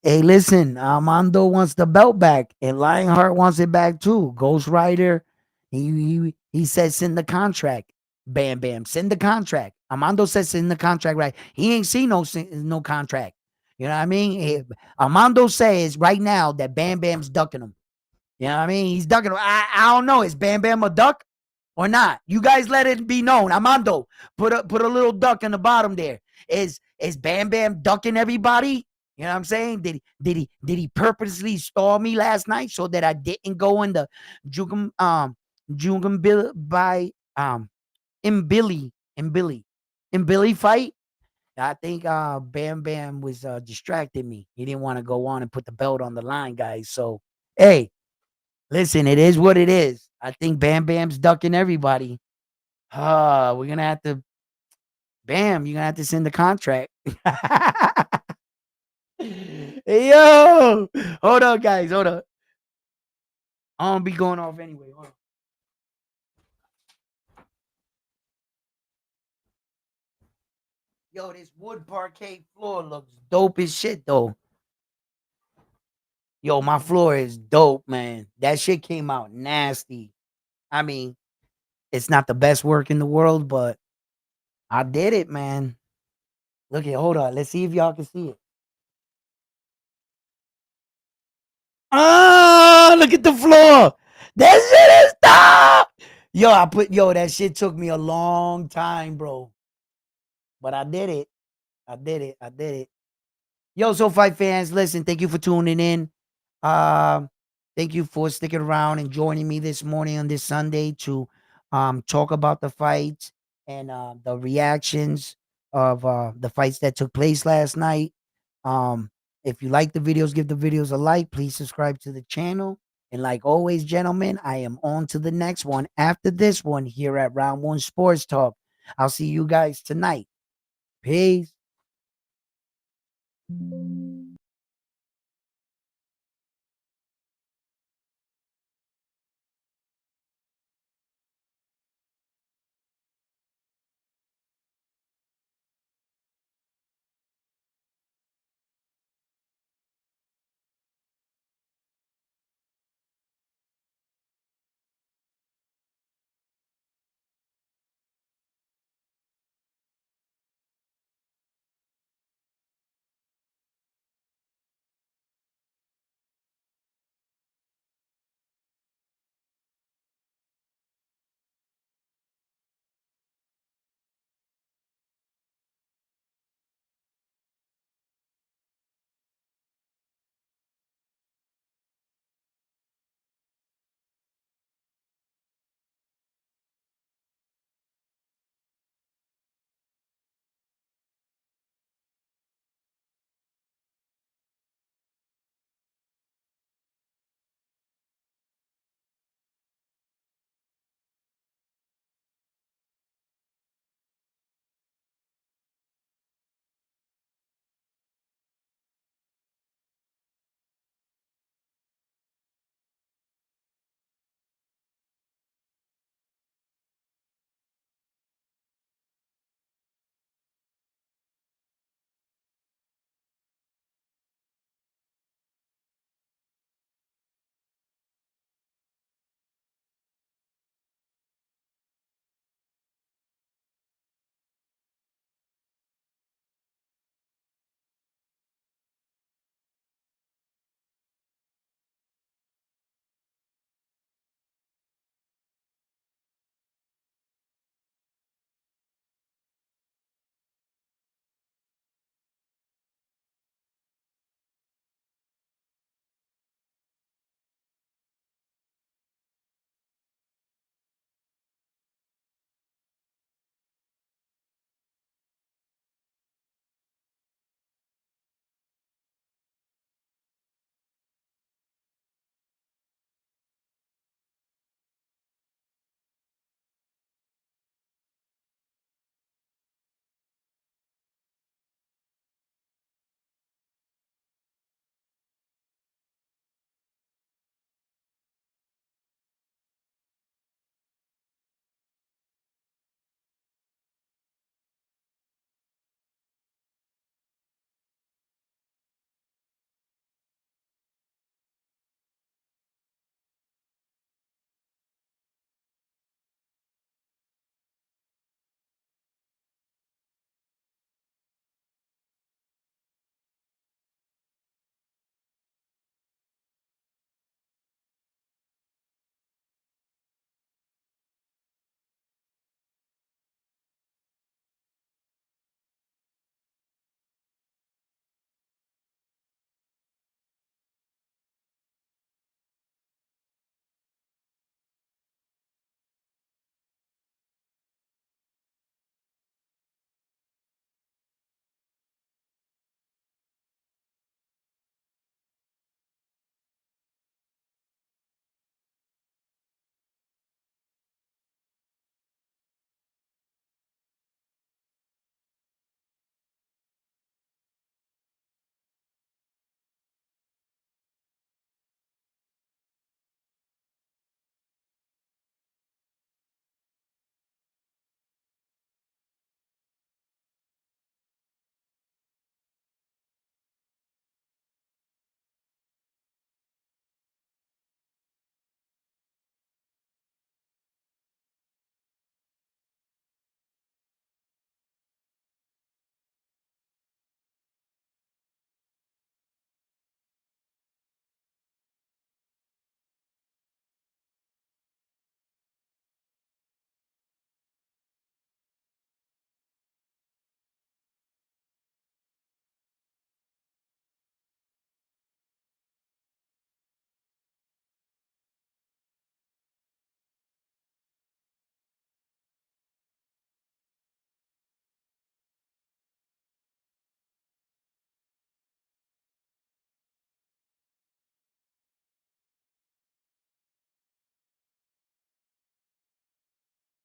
Hey, listen, Armando wants the belt back, and Lionheart wants it back too. Ghost Rider, he says send the contract. Bam, bam, send the contract. Armando says send the contract. Right? He ain't seen no contract. You know what I mean? Armando says right now that Bam Bam's ducking him. You know what I mean? He's ducking him. I don't know. Is Bam Bam a duck or not? You guys let it be known. Armando, put a little duck in the bottom there. Is Bam Bam ducking everybody? You know what I'm saying? Did he purposely stall me last night so that I didn't go in the Jugum Bill by in Billy fight? I think Bam Bam was distracting me. He didn't want to go on and put the belt on the line, guys. So hey, listen, it is what it is. I think Bam Bam's ducking everybody. We're gonna have to Bam, you're gonna have to send the contract. Yo, hold on, guys. Hold on. I'm gonna be going off anyway. Hold on. Yo, this wood parquet floor looks dope as shit, though. Yo, my floor is dope, man. That shit came out nasty. I mean, it's not the best work in the world, but I did it, man. Look at, hold on. Let's see if y'all can see it. Oh, look at the floor. That shit is top. That shit took me a long time, bro. But I did it. I did it. I did it. Yo, so fight fans, listen, thank you for tuning in. Um, Thank you for sticking around and joining me this morning on this Sunday to talk about the fights and the reactions of the fights that took place last night. Um, if you like the videos, give the videos a like. Please subscribe to the channel. And like always, gentlemen, I am on to the next one after this one here at Round One Sports Talk. I'll see you guys tonight. Peace.